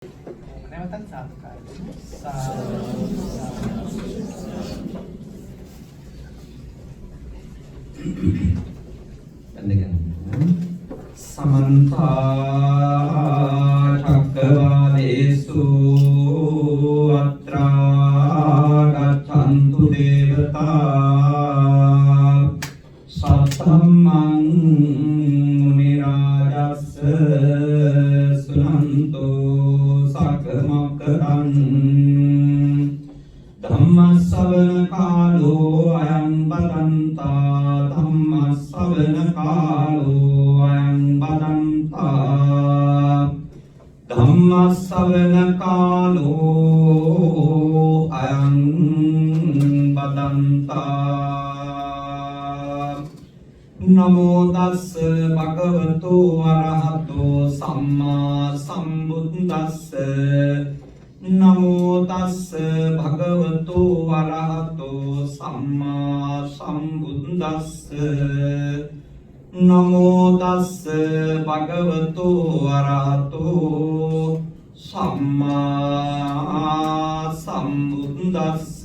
නැවතත් සාදුකාරය දෙමු. समन्त चक्रवालेषु अत्रा गच्छन्तु देवता सत्तमं मुनिराजस्य सुनन्तो सकमकरं धम्मश्रवण कालो अयं बदन्ता धम्मश्रवण कालो अयं बदन्ता धम्मश्रवण कालो अयं बदन्ता नमो तस् भगवतो अरहतो सम्मा सम्बुद्धस्स नमो तस् भगवतो अरहतो सम्मा सम्बुद्धस्स नमो तस् भगवतो अरहतो सम्मा सम्बुद्धस्स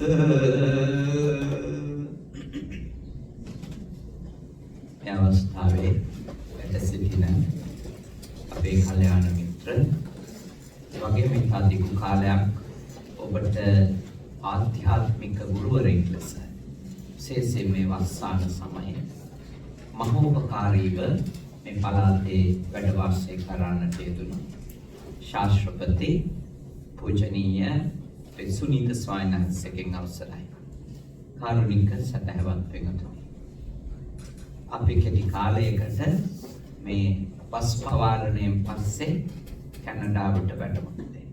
අවස්ථාවේ වැඩ සිටින අපේ කල්යාණ මිත්‍ර වගේම ඉතා දිගු කාලයක් ඔබට ආධ්‍යාත්මික ගුරුවරයෙක් ලෙස විශේෂයෙන් මේ වස්සාන සමයේ මහෝපකාරීව මේ පළාතේ වැඩ වාසය කරන්නට යෙදුණු ශාස්ත්‍රපති පූජනීය සුනීත ස්වාමීන් වහන්සේගෙන් අවසරයි. කාරුණික සදහවත් පින්වතුනි, අපි කෙටි කාලයකට මේ වස් පවාරණයෙන් පස්සේ කැනඩාවට වැඩම කළේ.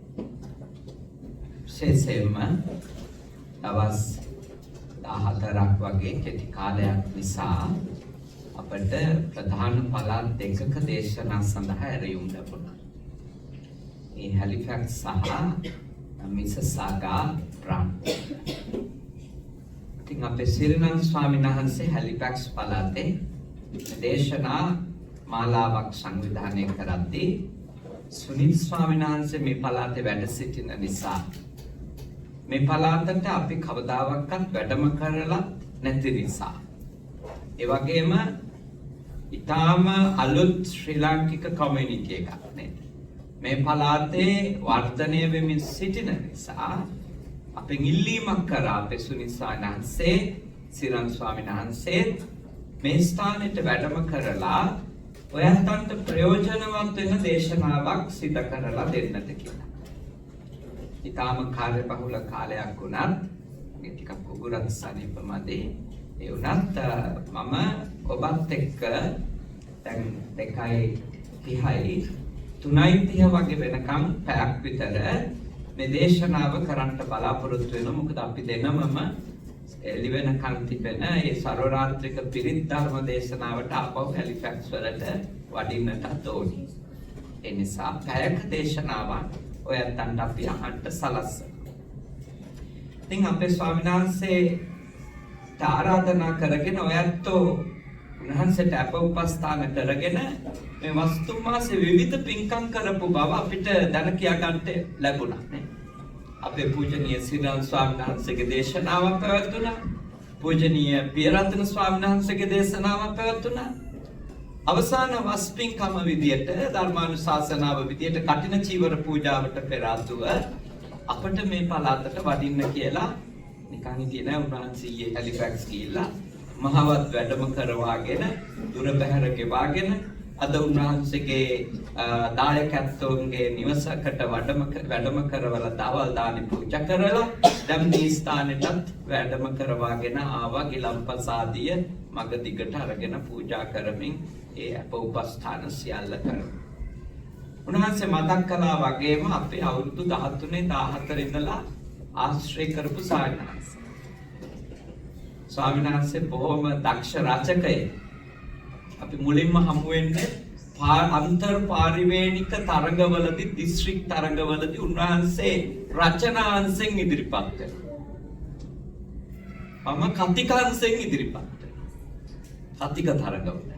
විශේෂයෙන්ම දවස් 14ක් වගේ කෙටි කාලයක් නිසා අපට ප්‍රධාන පළාත් දෙකක දේශනා සඳහා ඇරයුම් ලැබුණා. මේ හැලිෆැක්ස් සහ මිසසාගා බ්‍රාන්ච්. ඉතින් අපේ සිරිනන්ද ස්වාමීන් වහන්සේ හැලිෆැක්ස් පළාතේ දේශනා මාලාවක් සංවිධානය කරද්දී සුනිල් ස්වාමීන් වහන්සේ මේ පළාතේ වැඩ සිටින නිසා මේ පළාතට අපි කවදාවත් වැඩම කරලා නැති නිසා ඒ වගේම ඊටාම අලුත් ශ්‍රී ලාංකික කමියුනිටි එකක් නේද මේ පළාතේ වර්ධනය වෙමින් සිටින නිසා අපි ඉල්ලීමක් කරා අපේ සුනිල් ස්වාමීන් වහන්සේ සිරන් ස්වාමීන් වහන්සේ මේ ස්ථානෙට වැඩම කරලා ඔයන්ටන්ට ප්‍රයෝජනවත් වෙන දේශනාවක් සිදු කරලා දෙන්නට කියලා. ඊටාම කාර්යබහුල කාලයක් වුණත් මේ ටිකක් උගුරත් සනීපමදී ඒ වුණත් මම ඔබත් එක්ක දැන් 2:30යි 3:30 වගේ වෙනකම් පැයක් විතර මේ දේශනාව කරන්න බලාපොරොත්තු වෙනවා. මොකද අපි දෙනමම එළි වෙනකන් තිබෙන මේ සර්වරාත්‍රික පිරිත් ධර්ම දේශනාවට ආපහු හැලිෆැක්ස් වලට වඩින්නට ඕනි. ඒ නිසා පැයක දේශනාවක් ඔයයන්ට අපි අහන්න සලස්වනවා. ඉතින් අපේ ස්වාමීන් වහන්සේට ආරාධනා කරගෙන ඔයත්ෝ උන්වහන්සේට අප උපස්ථාන කරගෙන මේ වස්තු මාසේ විවිධ පින්කම් කරපු බව අපිට දැන කියා ගන්නට ලැබුණා නේ. අපේ පූජනීය සිරන් ස්වාමීන් වහන්සේගේ දේශනාවක් පැවැත්වුණා. පූජනීය පියරත්න ස්වාමීන් වහන්සේගේ දේශනාවක් පැවැත්වුණා. අවසාන වස් පින්කම විදියට ධර්මානුශාසනාව විදියට කටින චීවර පූජාවට පෙර ආතුව අපිට මේ පළාතට වඩින්න කියලා නිකන් හිටියේ නෑ. උන්වහන්සේ ඊයේ හැලිෆැක්ස් ගිහිල්ලා මහවත් වැඩම කරවාගෙන දුර බැහැර ගෙවාගෙන අද උන්වහන්සේගේ දායකත්වයේ නිවසකට වැඩම කරවලා දවල් දානි පූජා කරලා දැන් මේ ස්ථානෙටත් වැඩම කරවාගෙන ආවා. ගිලම්පසාදිය මග දිගට අරගෙන පූජා කරමින් ඒ අප උපස්ථාන සියල්ල කරමු. උන්වහන්සේ මතක් කළා වගේම අපේ අවුරුදු 13 14 ඉඳලා ආශ්‍රය කරපු ස්වාමීන් වහන්සේ බොහොම දක්ෂ රචකයෙක්. අපි මුලින්ම හමු වෙන්නේ අන්තර් පාරිවේණික තරඟවලදී දිස්ත්‍රික් තරඟවලදී උන්වහන්සේ රචනාංශෙන් ඉදිරිපත් කරනවා. මම කතිකාංශෙන් ඉදිරිපත් කරනවා. කතික තරඟවල.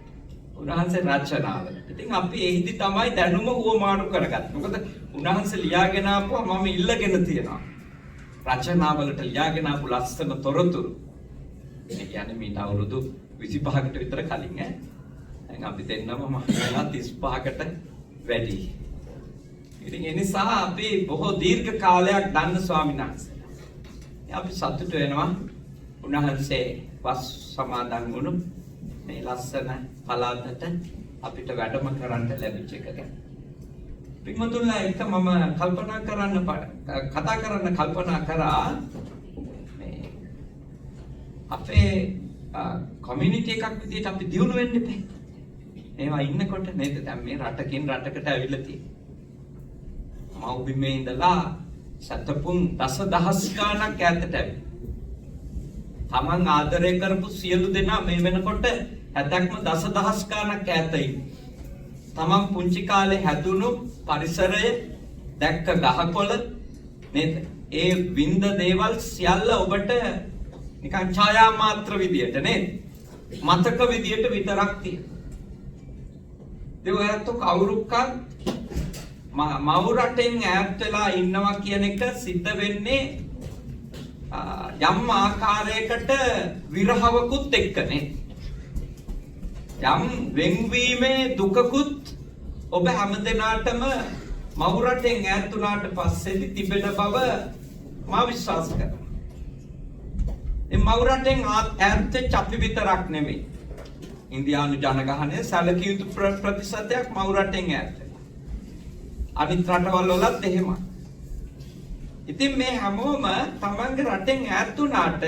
උන්වහන්සේ රචනාව. ඉතින් අපි එහිදි තමයි දැනුම උවමාරු කරගත්තේ. මොකද උන්වහන්සේ ලියාගෙන ආපුවා මම ඉල්ලගෙන තියෙනවා. රචනාවලට ලියාගෙන ආපු ලස්සන තොරතුරු. ඒ කියන්නේ මේ අවුරුදු 25කට විතර කලින් ඈ. දැන් අපි දෙන්නම මහලා 35කට වැඩි. ඉතින් ඒ නිසා අපි බොහෝ දීර්ඝ කාලයක් දන්න ස්වාමීන් වහන්සේ. අපි සතුටු වෙනවා උන්වහන්සේ වස් සමාදන් වුණු මේ ලස්සන පළාතට අපිට වැඩම කරන්න ලැබිච්ච එක ගැන. පින්වතුන්ලා එක මම කතා කරන්න කල්පනා කරා මේ අපේ කමියුනිටි එකක් විදිහට අපි දියුණු වෙන්න ඉපේ. ඒවා ඉන්නකොට නේද දැන් මේ රටකින් රටකට ඇවිල්ලා තියෙන්නේ. මව්බිමේ ඉඳලා සතපුම් දසදහස් ගාණක් ඈතට ඇවිත්. තමන් ආදරය කරපු සියලු දෙනා මේ වෙනකොට හැතැක්ම දසදහස් ගාණක් ඈතයි. තමන් පුංචි කාලේ හැදුණු පරිසරය දැක්ක ගහකොළ නේද? ඒ විඳ දේවල් සියල්ල ඔබට නිකන් ඡායා මාත්‍ර විදියට නේද? මතක විදියට විතරක් තියෙනවා. ඒ ඔයත් කවුරුක්වත් මව් රටෙන් ඈත් වෙලා ඉන්නවා කියන එක සිද්ධ වෙන්නේ යම් ආකාරයකට විරහවකුත් එක්කනේ. යම් වෙන්වීමේ දුකකුත් ඔබ හැමදෙනාටම මව් රටෙන් ඈත් වුණාට පස්සේදී තිබෙන බව මා විශ්වාස කරනවා. මේ මව් රටෙන් ඈත් වෙච්ච අපි විතරක් නෙමෙයි. ඉන්දියානු ජනගහනය සැලකිය යුතු ප්‍රතිශතයක් මව් රටෙන් ඈත් වෙනවා. අනිත් රටවල් වලත් එහෙමයි. ඉතින් මේ හැමෝම තමන්ගේ රටෙන් ඈත් වුණාට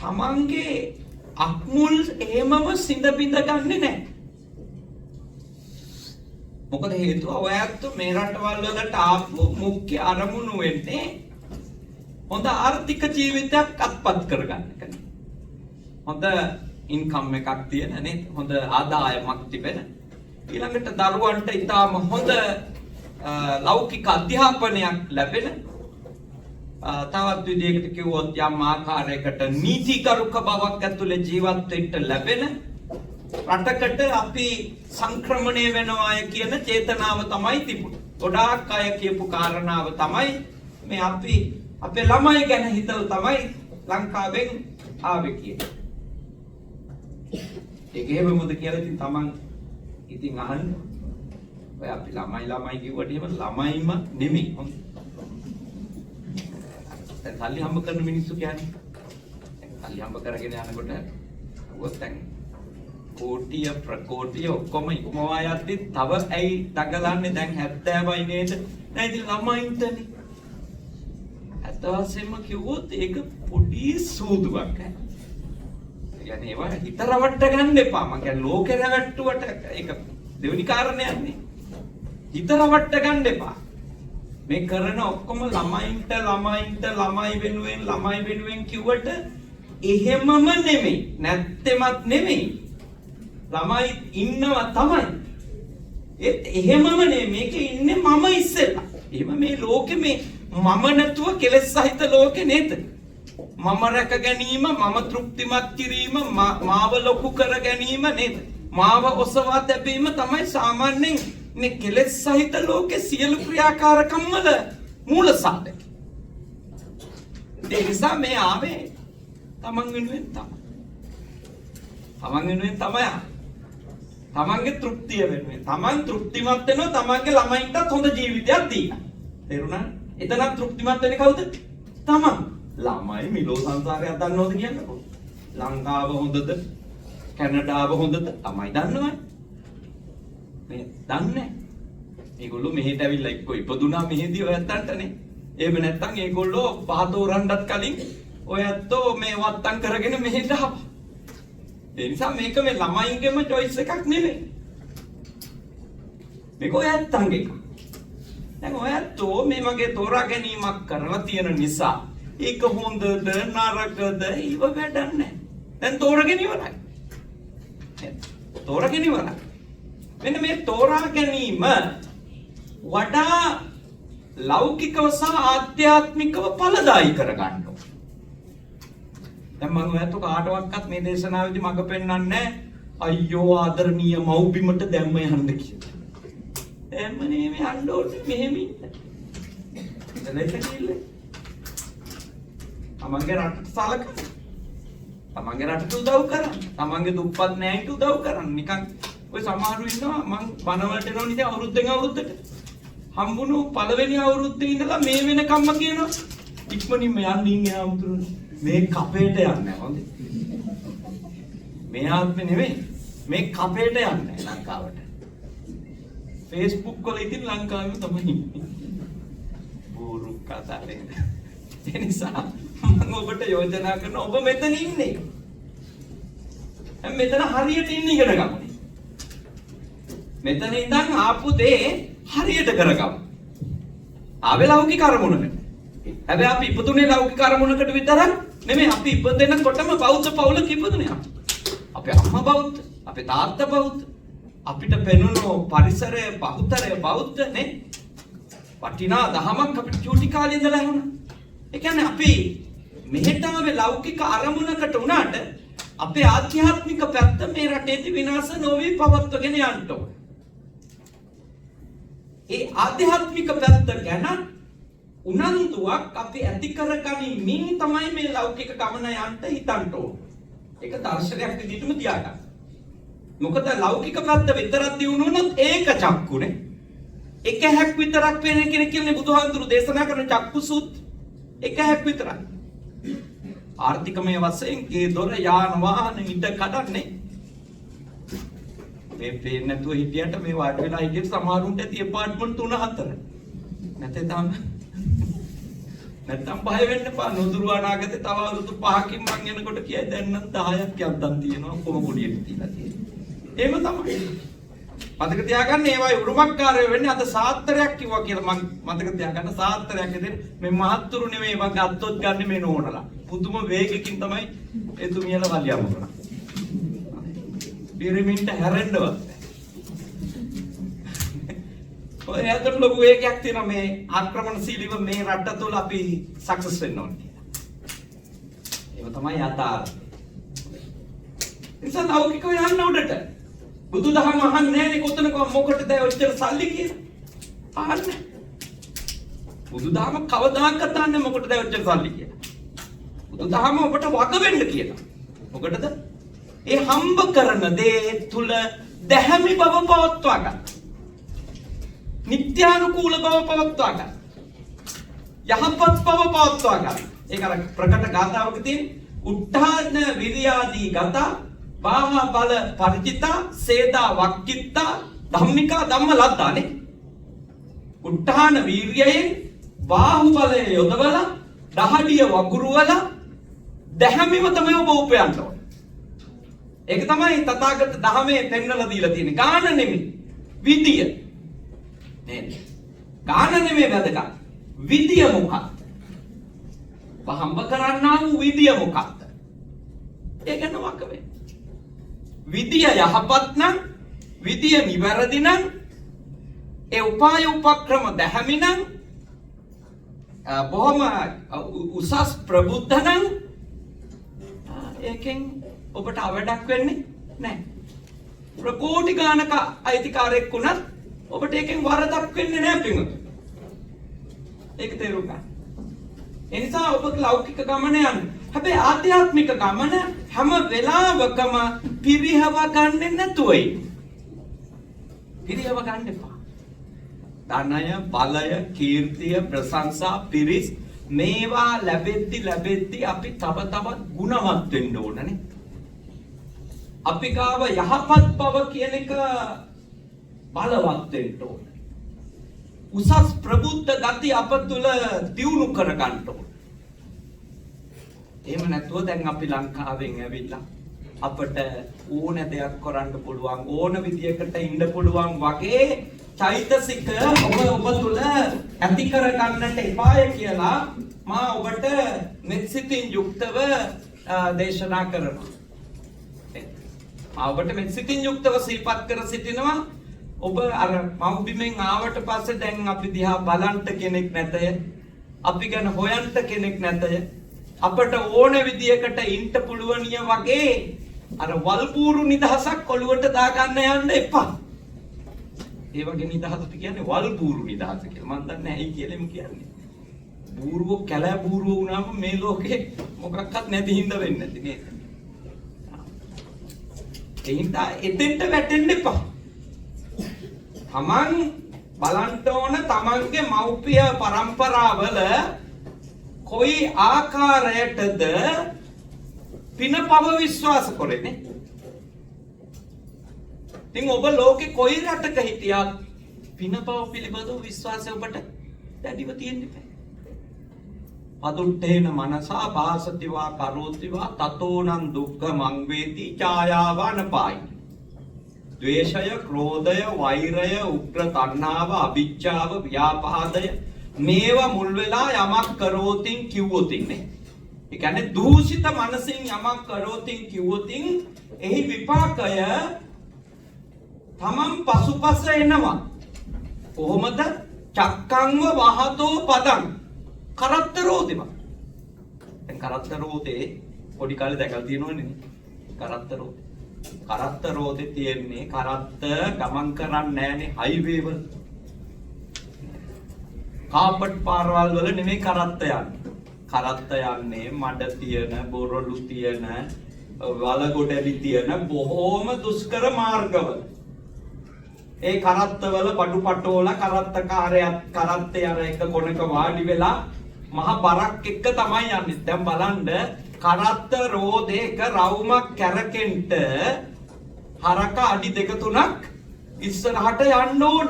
තමන්ගේ අක්මුල් එහෙමම සිඳ බිඳ ගන්නෙ නැහැ. මොකද හේතුව ඔයත් මේ රටවල් වලට ආපු මුඛ්‍ය අරමුණු වෙන්නේ හොඳ ආර්ථික ජීවිතයක් අත්පත් කරගන්න එක. හොඳ ඉන්කම් එකක් තියෙන නේද? හොඳ ආදායමක් තිබෙන. ඊළඟට දරුවන්ට ඉතාම හොඳ ලෞකික අධ්‍යාපනයක් ලැබෙන. තවත් විදිහකට කිව්වොත් යම් ආකාරයකට නීතිගරුක බවක් ඇතුලේ ජීවත් වෙන්න ලැබෙන රටකට අපි සංක්‍රමණය වෙනවා කියන චේතනාව තමයි තිබුණේ. ගොඩාක් අය කියපු කාරණාව තමයි මේ අපි අපේ ළමයි ගැන හිතලා තමයි ලංකාවෙන් ආවේ කියන්නේ. ඒක එහෙමද කියලා ඉතින් තමන් ඉතින් අහන්න. ඔය අපි ළමයි කිව්වට එහෙම ළමයිම නෙමෙයි. දැන් සල්ලි හම්බ කරන මිනිස්සු කියන්නේ සල්ලි හම්බ කරගෙන යනකොට උවත් දැන් කෝටිය ප්‍රකෝටිය ඔක්කොම ඉක්මවා යද්දි තව ඇයි දඟලන්නේ දැන් 70යි නේද? නෑ ඉතින් ළමයින්ටනේ. අතවසෙම කිව්වොත් ඒක පොඩි සූදුවක්. يعني ඒවා හිත රවට්ට ගන්න එපා. මම කියන්නේ ලෝකේ රවට්ටුවට ඒක දෙවෙනි කාරණයක් නේ. හිත රවට්ට ගන්න එපා. මේ කරන ඔක්කොම ළමයි වෙනුවෙන් කිව්වට එහෙමම නෙමෙයි. නැත්තෙමත් නෙමෙයි. ළමයි ඉන්නවා තමයි. ඒත් එහෙමම නෙමෙයි. මේකේ ඉන්නේ මම ඉස්සෙල්ලා. එහෙම මේ ලෝකෙ මේ මම නැතුව කෙලෙස් සහිත ලෝකෙ නේද? මම රැක ගැනීම, මම තෘප්තිමත් කිරීම, මාව ලොකු කර ගැනීම නේද? මාව ඔසවා තැබීම තමයි සාමාන්‍යයෙන් මේ කෙලෙස් සහිත ලෝකේ සියලු ක්‍රියාකාරකම් වල මූල සාධක. ඒ නිසා මේ ආවේ තමන් වෙනුවෙන් තමයි. තමන්ගේ තෘප්තිය වෙනුවෙන්. තමන් තෘප්තිමත් වෙනවා තමන්ගේ ළමයින්ටත් හොඳ ජීවිතයක් දීලා. තේරුණා? එතන තෘප්තිමත් වෙන්නේ කවුද? තමන්. ළමයි මිලෝ සංසාරයක් දන්නවද කියන්නකෝ. ලංකාව හොඳද? කැනඩාව හොඳද? තමයි දන්නවනේ. මේ දන්නේ. ඒගොල්ලෝ මෙහෙට ඇවිල්ලා එක්ක ඉපදුනා මෙහෙදී ඔයත්තන්ටනේ. එහෙම නැත්නම් ඒගොල්ලෝ පහතෝරන්නත් කලින් ඔයත්තෝ මේ වත්තම් කරගෙන මෙහෙට ආවා. ඒ නිසා මේක මේ ළමයින්ගේම choice එකක් නෙමෙයි. මේක ඔයත්තන්ගේ එකක්. දැන් ඔයත්තෝ මේ වගේ තෝරා ගැනීමක් කරලා තියෙන නිසා ඒක හොඳද නරකද ඉව වැඩක් නැහැ. දැන් තෝරගෙන ඉවරයි. මෙන්න මේ තෝරා ගැනීම වඩා ලෞකිකව සහ ආධ්‍යාත්මිකව ඵලදායී කරගන්න ඕන. දැන් මම ඔයත් කාටවත් මේ දේශනාවේදී මඟ පෙන්වන්නේ අයියෝ ආදරණීය මව්බිමට දැම්ම යන්න කියලා. දැම්මනේ මේ යන්න ඕනේ මෙහෙම ඉන්න. දැනෙන්නේ තමන්ගේ රටට සලකන්න. තමන්ගේ රටට උදව් කරන්න. තමන්ගේ දුප්පත් නෑයිට උදව් කරන්න. නිකන් ඔය සමහරු ඉන්නවා මං බනවලට එනවා ඉතින් අවුරුද්දෙන් අවුරුද්දට. හම්බුණු පළවෙනි අවුරුද්දේ ඉඳලා මේ වෙනකම්ම කියනවා ඉක්මනින්ම යන්න ඉන්නේ ආමුතුරුනේ. මේ කපේට යන්නේ හොඳේ. මේ ආත්මේ නෙමෙයි. මේ කපේට යන්නේ ලංකාවට. Facebook වල ඉතින් ලංකාවේ තමයි ඉන්නේ. බෝරු කතා නේද? ඒ නිසා මම ඔබට යෝජනා කරන ඔබ මෙතන ඉන්නේ. මෙතන හරියට ඉන්න ඉගෙන ගන්න. මෙතන ඉඳන් ආපු දේ හරියට කරගමු. ආවේ ලෞකික අරමුණකට. හැබැයි අපි ඉපදුනේ ලෞකික අරමුණකට විතරක් නෙමෙයි අපි ඉපදෙනකොටම බෞද්ධ පවුලක ඉපදුනේ. අපේ අම්මා බෞද්ධ, අපේ තාත්තා බෞද්ධ. අපිට පෙනුණු පරිසරය බෞද්ධය බෞද්ධ නේ. වටිනා දහමක් අපිට චූටි කාලේ ඉඳලා ඇහුණා. ඒ කියන්නේ අපි මෙහෙට ආවේ ලෞකික අරමුණකට උනාට අපේ ආධ්‍යාත්මික පැත්ත මේ රටේදී විනාශ නොවි පවත්වගෙන යන්න ඕන. ඒ ආධ්‍යාත්මික පැත්ත ගැන උනන්දුවක් අපි ඇති කරගනිමින් තමයි මේ ලෞකික ගමන යන්න හිතන්න ඕන. ඒක දර්ශනයක් විදිහටම තියාගන්න. මොකද ලෞකික පැත්ත විතරක් දිනුනොත් ඒක චක්කුනේ. එක හැක් විතරක් පේන කෙනෙක් කියන්නේ බුදුහාමුදුරු දේශනා කරන චක්කුසුත් එක හැක් විතරයි. ආර්ථිකමය වශයෙන් ගේ දොර යාන වාහන ඉඩ කඩන්නේ මේ පේන්නේ නැතුව හිටියට මේ වාඩි වෙලා හිටියට සමහරුන්ට ඇති ඇපාර්ට්මන්ට් 3-4 නැත්නම් බය වෙන්න එපා. නොදුරු අනාගතේ තව අවුරුදු 5කින් මං එනකොට කියයි දැන් නම් 10ක් යද්දන් තියෙනවා කොම පොඩියට තියලා තියෙන්නේ. එහෙම තමයි. මතක තියාගන්න ඒවයි උරුමකාරයෝ වෙන්නේ අද සාත්තරයක් කිව්වා කියලා මං මතක තියාගන්න සාත්තරයක් ඉතින් මේ මහත්තුරු නෙමෙයි මං ගත්තොත් ගන්න මේ නෝනලා. පුදුම වේගකින් තමයි එතුමියලා වලියම කරා. පිරමිඩ්ට හැරෙන්නවත්. ඔය ඇත්තට ලොකු වේගයක් තියෙනවා මේ ආක්‍රමණශීලීව මේ රට තුළ අපි සක්සස් වෙන්න ඕනේ කියලා. ඒක තමයි යථාර්ථය. ඉතින් ලෞකිකව යන්න උඩට බුදුදහම අහන්නේ නැහැනේ කොතනක මොකටද ඔච්චර සල්ලි කියලා. අහන්නේ. බුදුදහම කවදාකවත් අහන්නේ මොකටද ඔච්චර සල්ලි කියලා. බුදුදහම ඔබට වග වෙන්න කියලා. මොකටද? ඒ හම්බ කරන දේ තුල දැහැමි බව පවත්වා ගන්න. නිත්‍යානුකූල බව පවත්වා ගන්න. යහපත් බව පවත්වා ගන්න. ඒක අර ප්‍රකට ගාථාවක තියෙන උත්තාන විරියාදී ගත බාහ බල පරිචිතා සේදා වක්කිත්තා ධම්මිකා ධම්ම ලද්දානේ. උත්තාන වීර්යයෙන් බාහු බලය යොදවලා දහඩිය වගුරුවලා දැහැමිව තමයි ඔබ උපයන්න ඕනේ. ඒක තමයි තථාගත ධර්මයේ පෙන්වලා දීලා තියෙන්නේ. ගාන නෙමෙයි. විදිය. නේද? ගාන නෙමෙයි වැදගත්. විදිය මොකක්ද? වහම්බ කරන්නා වූ විදිය මොකක්ද? ඒක නවක වෙන්නේ. විදිය යහපත් නම්, විදිය නිවැරදි නම්, ඒ උපාය උපක්‍රම දැහැමි නම්, බොහොම උසස් ප්‍රබුද්ධ නම් ඒකෙන් ඔබට අවඩක් වෙන්නේ නැහැ. ප්‍රකෝටි ගානක අයිතිකාරයෙක් වුණත් ඔබට ඒකෙන් වරදක් වෙන්නේ නැහැ පින්වතුනි. ඒක තේරුම් ගන්න. ඒ නිසා ඔබ ලෞකික ගමන යන්න. හැබැයි ආධ්‍යාත්මික ගමන හැම වෙලාවකම පිරිහව ගන්නෙ නැතුව ඉන්න. පිරිහව ගන්න එපා. ධනය, බලය, කීර්තිය, ප්‍රශංසා, පිරිස් මේවා ලැබෙද්දි අපි තව තවත් ගුණවත් වෙන්න ඕනනේ. අපි ගාව යහපත් බව කියන එක බලවත් වෙන්න ඕන. උසස් ප්‍රබුද්ධ ගති අප තුළ දියුණු කර ගන්න ඕන. එහෙම නැතුව දැන් අපි ලංකාවෙන් ඇවිල්ලා අපට ඕන දෙයක් කරන්න පුළුවන් ඕන විදියකට ඉන්න පුළුවන් වගේ චෛතසික ඔබ තුළ ඇති කර ගන්නට එපාය කියලා මා ඔබට මෙත්සිතින් යුක්තව දේශනා කරනවා. ඔබට මෙත්සිතින් යුක්තව සිහිපත් කර සිටිනවා. ඔබ අර මව්බිමෙන් ආවට පස්සේ දැන් අපි දිහා බලන්ට කෙනෙක් නැතය. අපි ගැන හොයන්ට කෙනෙක් නැතය. අපට ඕන විදියකට ඉන්න පුළුවනිය වගේ අර වල්බూరు නිදහසක් ඔළුවට දාගන්න යන්න එපා. ඒ වගේ නිදහසට කියන්නේ වල්බూరు නිදහස කියලා. මම දන්නේ ඇයි කියලා එමු කියන්නේ. බూరుව කැලෑ බూరుව වුණාම මේ ලෝකේ මොකක්වත් නැති හින්දා වෙන්නේ නැති නේද? ඒ හින්දා එතෙන්ට වැටෙන්න එපා. තමන් බලන්න ඕන තමන්ගේ මෞපිය පරම්පරාවල කොයි ආකාරයටද පිනපව විශ්වාස කරන්නේ. ඉතින් ඔබ ලෝකේ කොයි රටක හිටියත් පිනපව පිළිබඳව විශ්වාසය ඔබට දැඩිව තියෙන්න බෑ. අදුට්ඨේන මනසා භාසතිවා කරෝතිවා තතෝනං දුක්ඛ මං වේති ඡායාවනපායි. ද්වේෂය, ක්‍රෝධය, වෛරය, උග්‍ර තණ්හාව, අවිජ්ජාව, ව්‍යාපාදය මේවා මුල් වෙලා යමක් කරෝතින් කිව්වොතින් නේ. ඒ කියන්නේ දූෂිත මනසින් යමක් කරෝතින් කිව්වොතින් එහි විපාකය තමන් පසුපස එනවා. කොහොමද? චක්කංව වහතෝ පදං කරත්තරෝදෙම. දැන් කරත්තරෝදේ පොඩි කාලේ දැකලා තියෙනවනේ. කරත්තරෝදේ. කරත්තරෝදේ තියෙන්නේ කරත්ත ගමන් කරන්නේ නැහනේ හයිවේ වල. කාපට් පාරවල් වල නෙමෙයි කරත්ත යන්නේ. කරත්ත යන්නේ මඩ තියෙන, බොරළු තියෙන, වලගොඩලි තියෙන බොහෝම දුෂ්කර මාර්ගවල. ඒ කරත්තවල බඩු පටෝල කරත්තකාරයත් කරත්තේ අර එක කොනක වාඩි වෙලා මහ බරක් එක්ක තමයි යන්නේ. දැන් බලන්න කරත්ත රෝදේක රවුමක් කැරකෙන්න හරක අඩි 2-3ක් ඉස්සරහට යන්න ඕන.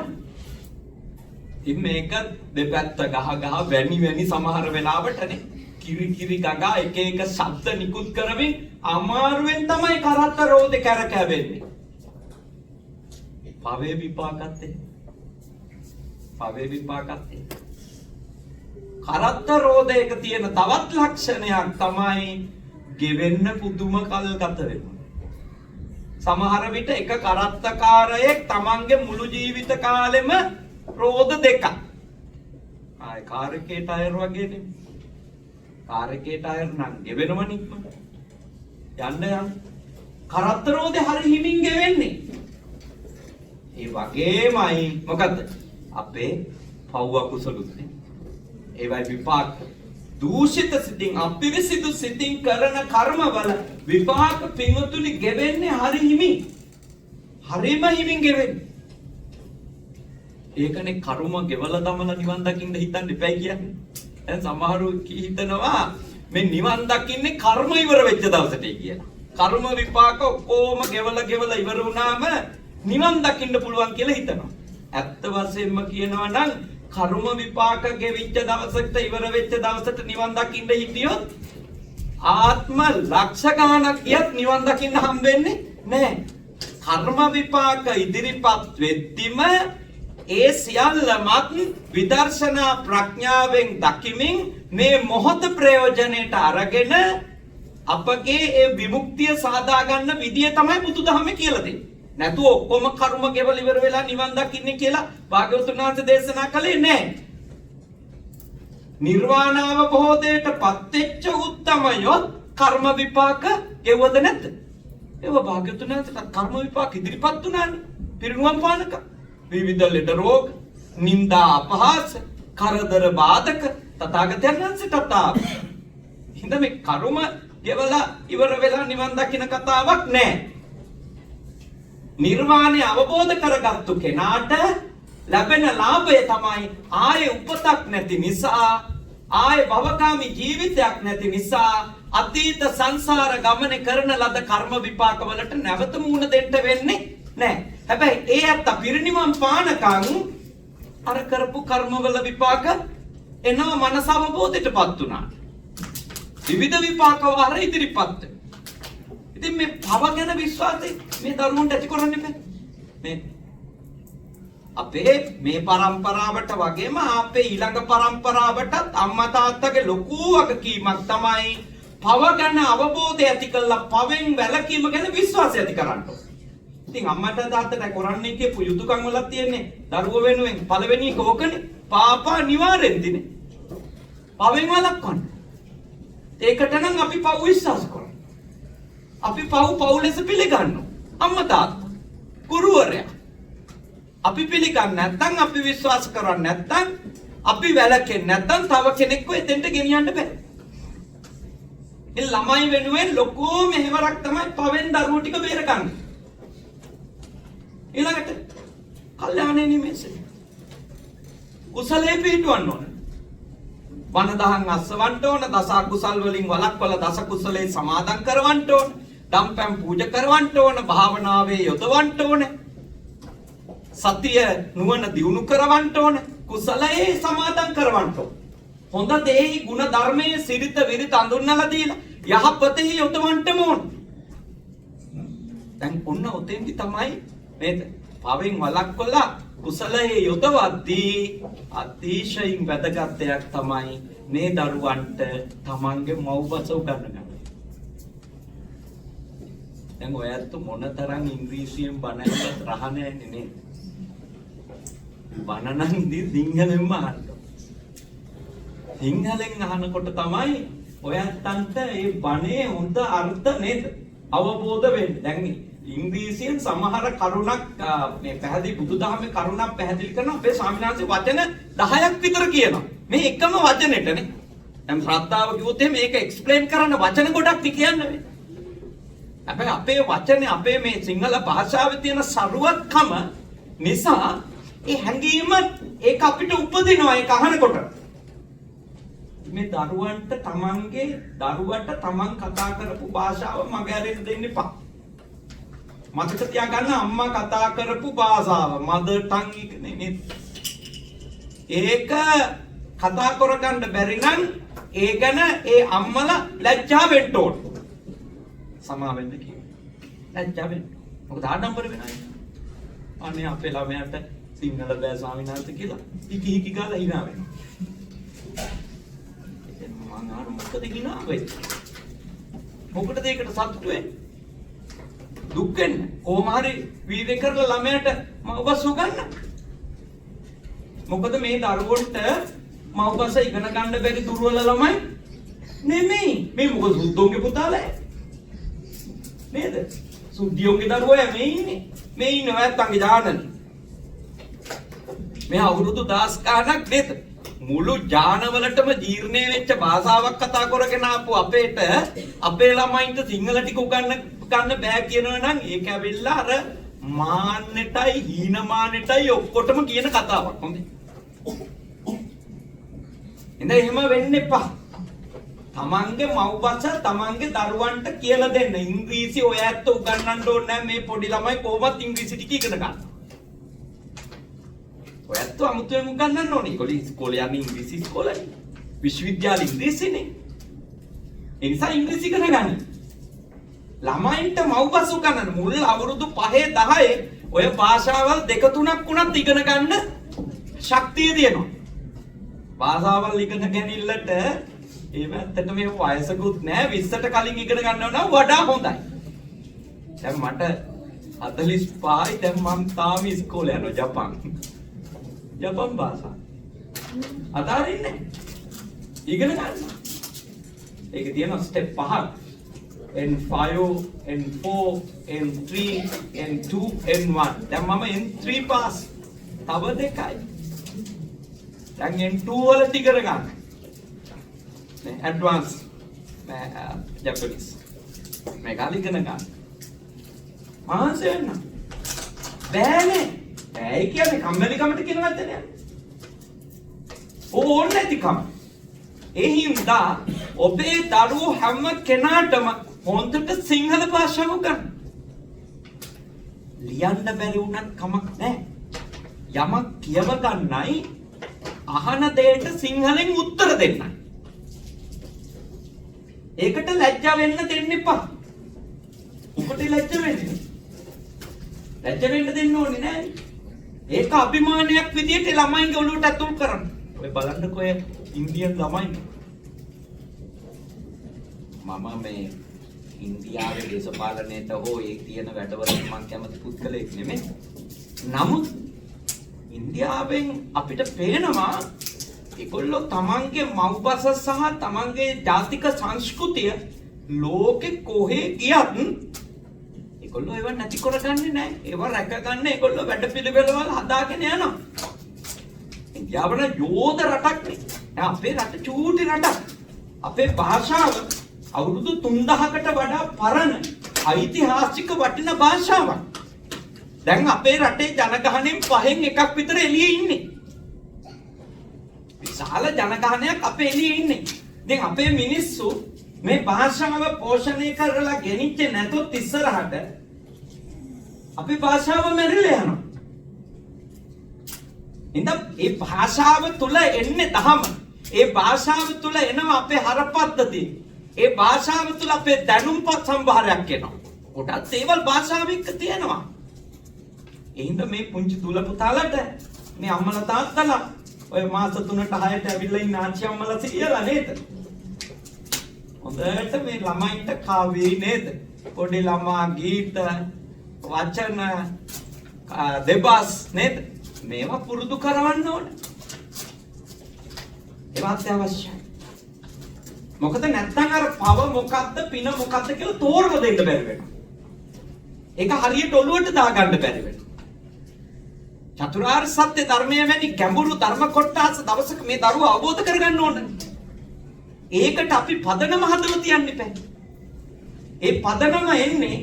ඉතින් මේක දෙපැත්ත ගහ වැනි සමහර වෙලාවටනේ කිරි ගගා එක එක ශබ්ද නිකුත් කරමින් අමාරුවෙන් තමයි කරත්ත රෝදේ කැරකෙන්නේ. පවේ විපාකත් කරත්ත රෝදයක තියෙන තවත් ලක්ෂණයක් තමයි ගෙවෙන්න පුදුම කල් ගත වෙනවා. සමහර විට එක කරත්තකාරයෙක් තමන්ගේ මුළු ජීවිත කාලෙම රෝද දෙකක්. ආයි කාර් එකේ ටයර් වගේ නෙමෙයි. කාර් එකේ ටයර් නම් ගෙවෙනවනේ ඉක්මනට. යන්න. කරත්ත රෝදේ හරි හිමින් ගෙවෙන්නේ. ඒ වගේමයි මොකද්ද? අපේ පව් අකුසලුත් නේ. ඒවයි විපාක. දූෂිත සිතින් අපිරිසිදු සිතින් කරන කර්මවල විපාක පින්වතුනි ගෙවෙන්නේ හරි හිමින්. හරිම හිමින් ගෙවෙන්නේ. ඒකනේ කර්ම ගෙවලා දමලා නිවන් දකින්න හිතන්න එපා කියන්නේ. දැන් සමහරු හිතනවා මේ නිවන් දකින්නේ කර්ම ඉවර වෙච්ච දවසටයි කියලා. කර්ම විපාක ඔක්කොම ගෙවලා ඉවර වුණාම නිවන් දකින්න පුළුවන් කියලා හිතනවා. ඇත්ත වශයෙන්ම කියනවා නම් කර්ම විපාක ගෙවිච්ච දවසකට ඉවර වෙච්ච දවසට නිවන් දකින්න හිටියොත් ආත්ම ලක්ෂ ගණනක් ගියත් නිවන් දකින්න හම්බෙන්නේ නැහැ. කර්ම විපාක ඉදිරිපත් වෙද්දිම ඒ සියල්ලමත් විදර්ශනා ප්‍රඥාවෙන් දකිමින් මේ මොහොත ප්‍රයෝජනයට අරගෙන අපගේ ඒ විමුක්තිය සාදා ගන්න විදිය තමයි බුදුදහමේ කියලා දෙන්නේ. නැතුව ඔක්කොම කර්ම ගෙවල ඉවර වෙලා නිවන් දකින්නේ කියලා භාග්‍යවතුන් වහන්සේ දේශනා කළේ නැහැ. නිර්වාණ අවබෝධයට පත්වෙච්ච උත්තමයෝ කර්ම විපාක ගෙවද නැද්ද? ඒව භාග්‍යවතුන් වහන්සේට කර්ම විපාක ඉදිරිපත් වුණානේ. පිරිනුවම් පානක විවිධ ලෙඩ රෝග, නිന്ദා අපහාස, කරදර බාධක තථාගතයන් වහන්සේට ආවා. හින්දා මේ කර්ම ගෙවලා ඉවර වෙලා නිවන් දකින්න කතාවක් නැහැ. නිර්වාණය අවබෝධ කරගත්තු කෙනාට ලැබෙන ලාභය තමයි ආයේ උපතක් නැති නිසා, ආයේ භවකාමී ජීවිතයක් නැති නිසා අතීත සංසාර ගමනේ කරන ලද කර්ම විපාක වලට නැවත මුහුණ දෙන්න වෙන්නේ නැහැ. හැබැයි ඒ අත්ත පිරිනිවන් පානකම් අර කරපු කර්මවල විපාක එනවා මනස අවබෝධයටපත් උනා. විවිධ විපාක වාර ඉදිරිපත්. ඉතින් මේ භව ගැන විශ්වාසය මේ දරුවන්ට ඇති කරන්න බෑ. මේ අපේ මේ පරම්පරාවට වගේම අපේ ඊළඟ පරම්පරාවටත් අම්මා තාත්තගේ ලොකු වගකීමක් තමයි භව ගැන අවබෝධය ඇති කරලා භවෙන් වැළකීම ගැන විශ්වාසය ඇති කරන්න ඕනේ. ඉතින් අම්මට තාත්තට කරන්නේ කියපු යුතුයකම් වලක් තියෙන්නේ දරුවෝ වෙනුවෙන් පළවෙනි එක ඕකනේ. පාපා නිවාරෙන් දිනේ. භවෙන් වළක්වන්න. ඒකට නම් අපි පව් විශ්වාස කරනවා. අපි පව් ලෙස පිළිගන්නවා. අම්මා තාත්තා ගුරුවරයා අපි පිළිගන්නේ නැත්නම් අපි විශ්වාස කරන්නේ නැත්නම් අපි වැළකෙන්නේ නැත්නම් තව කෙනෙක්ව එතෙන්ට ගෙනියන්න බෑ. ඒ ළමයි වෙනුවෙන් ලොකෝ මෙහෙවරක් තමයි පවෙන් දරුවෝ ටික බේරගන්නේ. ඊළඟට කල්යාණේ නිමේෂය. කුසලයේ පිටවන්න ඕන. වන දහම් අස්සවන්න ඕන, දස කුසල් වලින් වළක්වලා දස කුසලේ සමාදන් කරවන්න ඕන, දම්පැන් පූජා කරවන්න ඕන, භාවනාවේ යොදවන්න ඕන. සතිය නුවණ දියුණු කරවන්න ඕන, කුසලයේ සමාදන් කරවන්න ඕන. හොඳ දේහි ගුණ ධර්මයේ සිරිත විරිත අඳුන්වලා දීලා යහපතෙහි යොදවන්න ඕන. දැන් ඔන්න ඔතෙන්දි තමයි නේද? පවෙන් වළක්වලා කුසලයේ යොදවද්දී අතිශයින් වැදගත් දෙයක් තමයි මේ දරුවන්ට තමන්ගේ මව්බස උගන්වන්න. දැන් ඔයත් මොනතරම් ඉංග්‍රීසියෙන් බණ ඇහුවත් රහ නැහැ නේද? බණ නම් ඉතින් සිංහලෙන්ම අහන්න. සිංහලෙන් අහනකොට තමයි ඔයත්තන්ට ඒ බණේ හොඳ අර්ථ නේද අවබෝධ වෙන්නේ. දැන් ඉංග්‍රීසියෙන් සමහර කරුණක් මේ පැහැදිලි බුදුදහමේ කරුණක් පැහැදිලි කරන අපේ ස්වාමීන් වහන්සේ වචන 10ක් විතර කියනවා. මේ එකම වචනෙටනේ. දැන් ශ්‍රද්ධාව කිව්වොත් මේක එක්ස්ප්ලেইন කරන්න වචන ගොඩක් කියන්නේ. අපේ වචනේ අපේ මේ සිංහල භාෂාවේ තියෙන සරුවත්කම නිසා ඒ හැඟීම ඒක අපිට උපදිනවා ඒක අහනකොට. මේ දරුවන්ට තමන් කතා කරපු භාෂාව මගහැරෙන්න දෙන්න එපා. මතක තියාගන්න අම්මා කතා කරපු භාෂාව මදර් ටං එක නෙමෙයි. ඒක කතා කරගන්න බැරි නම් ඒ ගැන ඒ අම්මලා ලැජ්ජා වෙන්න ඕන. සමා වෙන්න කියනවා. ලැජ්ජා වෙන්න. මොකද ආඩම්බර වෙනවා. අනේ අපේ ළමයාට සිංහල බෑ ස්වාමීන් වහන්සේ කියලා හිකි ගාලා hina වෙනවා. මං අහන මොකද hina වෙන්නේ? මොකටද ඒකට සතුටු වෙන්නේ? දුක් වෙන්නේ. කොහොම හරි වීර්ය කරලා ළමයාට මව්බස උගන්න. මොකද මේ දරුවන්ට මව්බස ඉගෙන ගන්න බැරි දුර්වල ළමයි නෙමෙයි. මේ මොකද සුද්ධෝගේ පුතාලා නේද? සුද්ධියෝගේ දරුවෝ මේ ඉන්නේ. මේ ඉන්නේ නැත්තන්ගේ ඥානනේ. මේ අවුරුදු 10 ගානක් නේද? මුළු ඥානවලටම ජීර්ණය වෙච්ච භාෂාවක් කතා කරගෙන ආපු අපේ ළමයින්ට සිංහල ටික උගන්න බෑ කියනවා නම් ඒක ඇවිල්ලා අර මාන්නෙටයි හීනමානෙටයි ඔක්කොටම කියන කතාවක්. හොඳයි. එහෙම වෙන්න එපා. තමන්ගේ මව්බස තමන්ගේ දරුවන්ට කියලා දෙන්න. ඉංග්‍රීසි ඔය ඇත්ත උගන්වන්න ඕනේ නැහැ. මේ පොඩි ළමයි කොහොමත් ඉංග්‍රීසි ටික ඉගෙන ගන්න. ඔය ඇත්ත අමුතුවෙන් උගන්වන්න ඕනේ. ඒගොල්ලෝ ඉස්කෝලේ යන්නේ ඉංග්‍රීසි ඉස්කෝලේ. විශ්වවිද්‍යාලේ ඉංග්‍රීසිනේ. ඒ නිසා ඉංග්‍රීසි ඉගෙන ගන්න. ළමයින්ට මව්බස උගන්වන්න මුල් අවුරුදු 5 10 ඔය භාෂාවල් දෙක තුනක් වුණත් ඉගෙන ගන්න ශක්තිය දෙනවා. භාෂාවල් ඉගෙන ගැනීමලට ඒ වැත්තට මේ වයසකුත් නෑ 20ට කලින් ඉගෙන ගන්නව නම් වඩා හොඳයි. දැන් මට 45යි දැන් මම තාම ඉස්කෝලේ යනවා ජපන් භාෂාව. අදාරින්නේ ඉගෙන ගන්න. ඒක තියෙනවා ස්ටෙප් 5ක්. N5, N4, N3, N2, N1. දැන් මම N3 පාස්. තව දෙකයි. දැන් N2 වලට ඉගෙන ගන්න. Advanced Japanese. මේක ඉගෙන ගන්න. මහන්සි වෙන්න. බෑනේ. බෑ කියන්නේ කම්මැලිකමට කියන වචනයක්. ඕන නැතිකම. ඒ හින්දා ඔබේ දරුවෝ හැම කෙනාටම හොඳට සිංහල භාෂාව උගන්වන්න. ලියන්න බැරි වුණත් කමක් නැහැ. යමක් කියව ගන්නයි අහන දෙයට සිංහලෙන් උත්තර දෙන්නයි. ඒකට ලැජ්ජා වෙන්න දෙන්න එපා. උකට ලැජ්ජ වෙන්නේ. ලැජ්ජ වෙන්න දෙන්න ඕනේ නෑ. ඒක අභිමානයක් විදියට ළමයින්ගේ ඔළුවට ඇතුල් කරන්න. ඔය බලන්නකෝ ඔය ඉන්දියන් ළමයි. මම මේ ඉන්දියාවේ දේශපාලනයට හෝ ඒ තියෙන වැඩවලට මම කැමති පුද්ගලෙක් නෙමෙයි. නමුත් ඉන්දියාවෙන් අපිට පේනවා ඒගොල්ලෝ තමන්ගේ මව්බස සහ තමන්ගේ ජාතික සංස්කෘතිය ලෝකෙ කොහේ ගියත් ඒගොල්ලෝ ඒව නැති කරගන්නේ නැහැ. ඒව රැක ගන්න ඒගොල්ලෝ වැඩ පිළිවෙලවල් හදාගෙන යනවා. ඉන්දියාවන යෝධ රටක් නේ. අපේ රට චූටි රටක්. අපේ භාෂාව අවුරුදු 3000කට වඩා පරණ ඓතිහාසික වටින භාෂාවක්. දැන් අපේ රටේ ජනගහණයෙන් 5න් එකක් විතර එළියේ ඉන්නේ. විශාල ජනගහනයක් අපේ එළියේ ඉන්නේ. දැන් අපේ මිනිස්සු මේ භාෂාව පෝෂණය කරලා ගෙනිච්ච නැතොත් ඉස්සරහට අපේ භාෂාව මැරිලා යනවා. ඉතින් මේ භාෂාව තුල එන්නේ දහම. ඒ භාෂාව තුල එනවා අපේ හරපද්ධතිය. ඒ භාෂාව තුල අපේ දැනුම්පත් සම්භාරයක් එනවා. කොටත් ඒවල් භාෂාව එක්ක තියෙනවා. එහෙනම් මේ පුංචි දුල පුතාලට මේ අම්මලා තාත්තලා ඔය මාස 3ට 6ට ඇවිල්ලා ඉන්න ආච්චි අම්මලා කියලා නේද? හොඳට මේ ළමයින්ට කාව්‍යයි නේද? පොඩි ළමා ගීත වචන දෙබස් නේද? මේවා පුරුදු කරවන්න ඕන. ඒවත් අවශ්‍යයි. මොකද නැත්නම් අර පව මොකද්ද පින මොකද්ද කියලා තෝරලා දෙන්න බැරි වෙනවා. ඒක හරියට ඔළුවට දාගන්න බැරි වෙනවා. චතුරාර්ය සත්‍ය ධර්මයේ වැනි ගැඹුරු ධර්ම කොටස දවසක මේ දරුවා අවබෝධ කරගන්න ඕන. ඒකට අපි පදනම හදලා තියන්න එපා. ඒ පදනම එන්නේ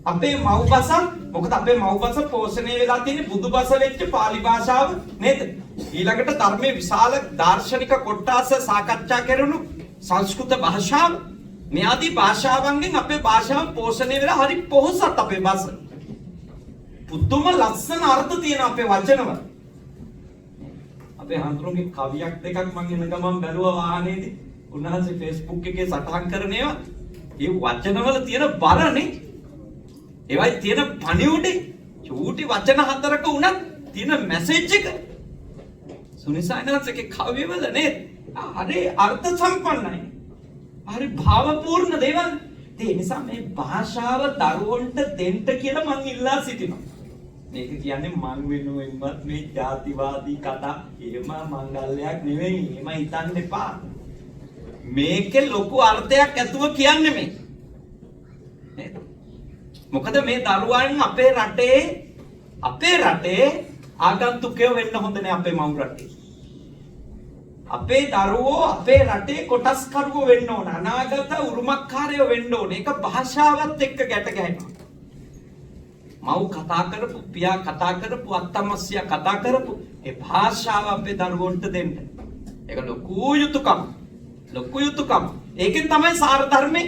අපේ මව් භාෂා. මොකද අපේ මව් භාෂා පෝෂණය වෙලා තියෙන්නේ බුදු භාෂා වෙච්ච පාලි භාෂාව නේද? ඊළඟට ධර්මයේ විශාල දාර්ශනික කොටස සාකච්ඡා කරනු සංස්කෘත භාෂාව. මේ ආදී භාෂාවන්ගෙන් අපේ භාෂාව පෝෂණය වෙලා හරි පොහොසත් අපේ භාෂාව. පුදුම ලස්සන අර්ථ තියෙන අපේ වචනවල. අපේ හඳුරුගේ කවියක් දෙකක් මම එන ගමන් බැලුවා වාහනේදී. උන්වහන්සේ Facebook එකේ සටහන් කරන ඒවා. ඒ වචනවල තියෙන බරනේ. ඒවයි තියෙන පණිවුඩේ. චූටි වචන හතරක උනත් තියෙන මැසේජ් එක. සුනිසානන්සේගේ කවිවල නේද? හරි අර්ථ සම්පන්නයි. හරි භාවපූර්ණ දේවල්. ඒ නිසා මේ භාෂාව දරුවන්ට දෙන්න කියලා මම ඉල්ලා සිටිනවා. මේක කියන්නේ මං වෙනුවෙන්වත් මේ ජාතිවාදී කතා එහෙම මංගල්‍යයක් නෙවෙයි. එහෙම හිතන්න එපා. මේකේ ලොකු අර්ථයක් ඇතුව කියන්නේ මේ. නේද? මොකද මේ දරුවන් අපේ රටේ ආගන්තුකයෝ වෙන්න හොඳ නෑ අපේ මව් රටේ. අපේ දරුවෝ අපේ රටේ කොටස්කරුවෝ වෙන්න ඕන. අනාගත උරුමකාරයෝ වෙන්න ඕන. ඒක භාෂාවත් එක්ක ගැට ගැහෙනවා. මව් කතා කරපු, පියා කතා කරපු, අත්තමස්සියා කතා කරපු ඒ භාෂාව අපේ දරුවන්ට දෙන්න. ඒක ලොකු යුතුයකම. ඒකෙන් තමයි සාර ධර්මේ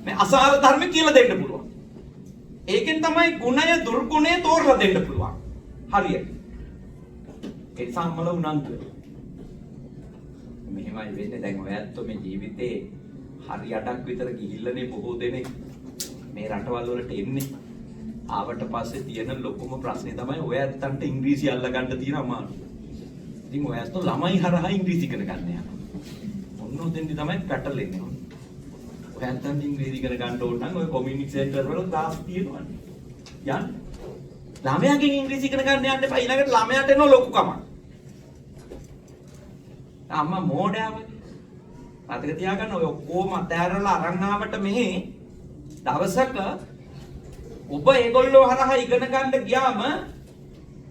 මේ අසාර ධර්ම කියලා දෙන්න පුළුවන්. ඒකෙන් තමයි ගුණය දුර්ගුණය තෝරලා දෙන්න පුළුවන්. හරියට. ඒ සම්මල උනන්දු. මෙහෙමයි වෙන්නේ. දැන් ඔයත් මේ ජීවිතේ හරියටක් විතර ගිහිල්ලානේ බොහෝ දෙනෙක් මේ රටවල් වලට එන්නේ. ආවට පස්සේ තියෙන ලොකුම ප්‍රශ්නේ තමයි ඔය ඇත්තන්ට ඉංග්‍රීසි අල්ලගන්න තියෙන අමාරුව. ඉතින් ඔය ඇත්තෝ ළමයි හරහා ඉංග්‍රීසි ඉගෙන ගන්න යනවා. ඔන්න ඔතෙන්දි තමයි පැටලෙන්නේ. ඔය ඇත්තන්ට ඉංග්‍රීසි ඉගෙන ගන්න ඕන නම් ඔය කොමියුනිටි සෙන්ටර් වල ක්ලාස් තියෙනවනේ. යන්න. ළමයාගෙන් ඉංග්‍රීසි ඉගෙන ගන්න යන්න එපා. ඊළඟට ළමයාට එන ලොකුකම. අම්මා මෝඩයව. අතක තියාගන්න ඔය ඔක්කොම අතහැරලා අරන් ආවට මෙහි දවසක ඔබ ඒගොල්ලෝ හරහා ඉගෙන ගන්න ගියාම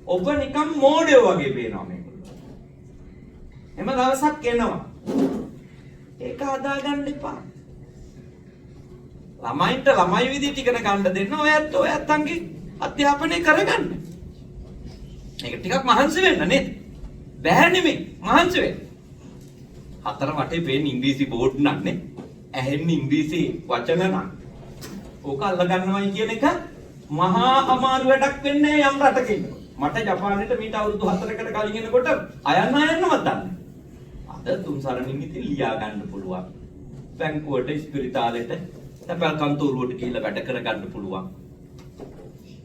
ඔබ නිකන් මෝඩයෝ වගේ පේනවා මේගොල්ලෝ. එම දවසක් එනවා. ඒක හදාගන්න එපා. ළමයින්ට ළමයි විදිහට ඉගෙන ගන්න දෙන්න ඔයත් ඔයත්න්ගේ අධ්‍යාපනය කරගන්න. මේක ටිකක් මහන්සි වෙන්න නේද? බැහැ නෙමෙයි මහන්සි වෙන්න. හතර වටේ පේන ඉංග්‍රීසි බෝඩ් නන්නේ ඇහෙන්නේ ඉංග්‍රීසි වචන නම් ඕක අල්ල ගන්නවයි කියන එක මහා අමාරු වැඩක් වෙන්නේ යම් රටකින්. මට ජපානයේ මීට අවුරුදු 4කට කලින් එනකොට අයන්නවත් දන්නේ. අද තුන් සරණින් ඉතින් ලියා ගන්න පුළුවන්. බැංකුවට, ස්පිරිතාලෙට, තැපැල් කන්තෝරුවට ගිහිල්ලා වැඩ කර ගන්න පුළුවන්.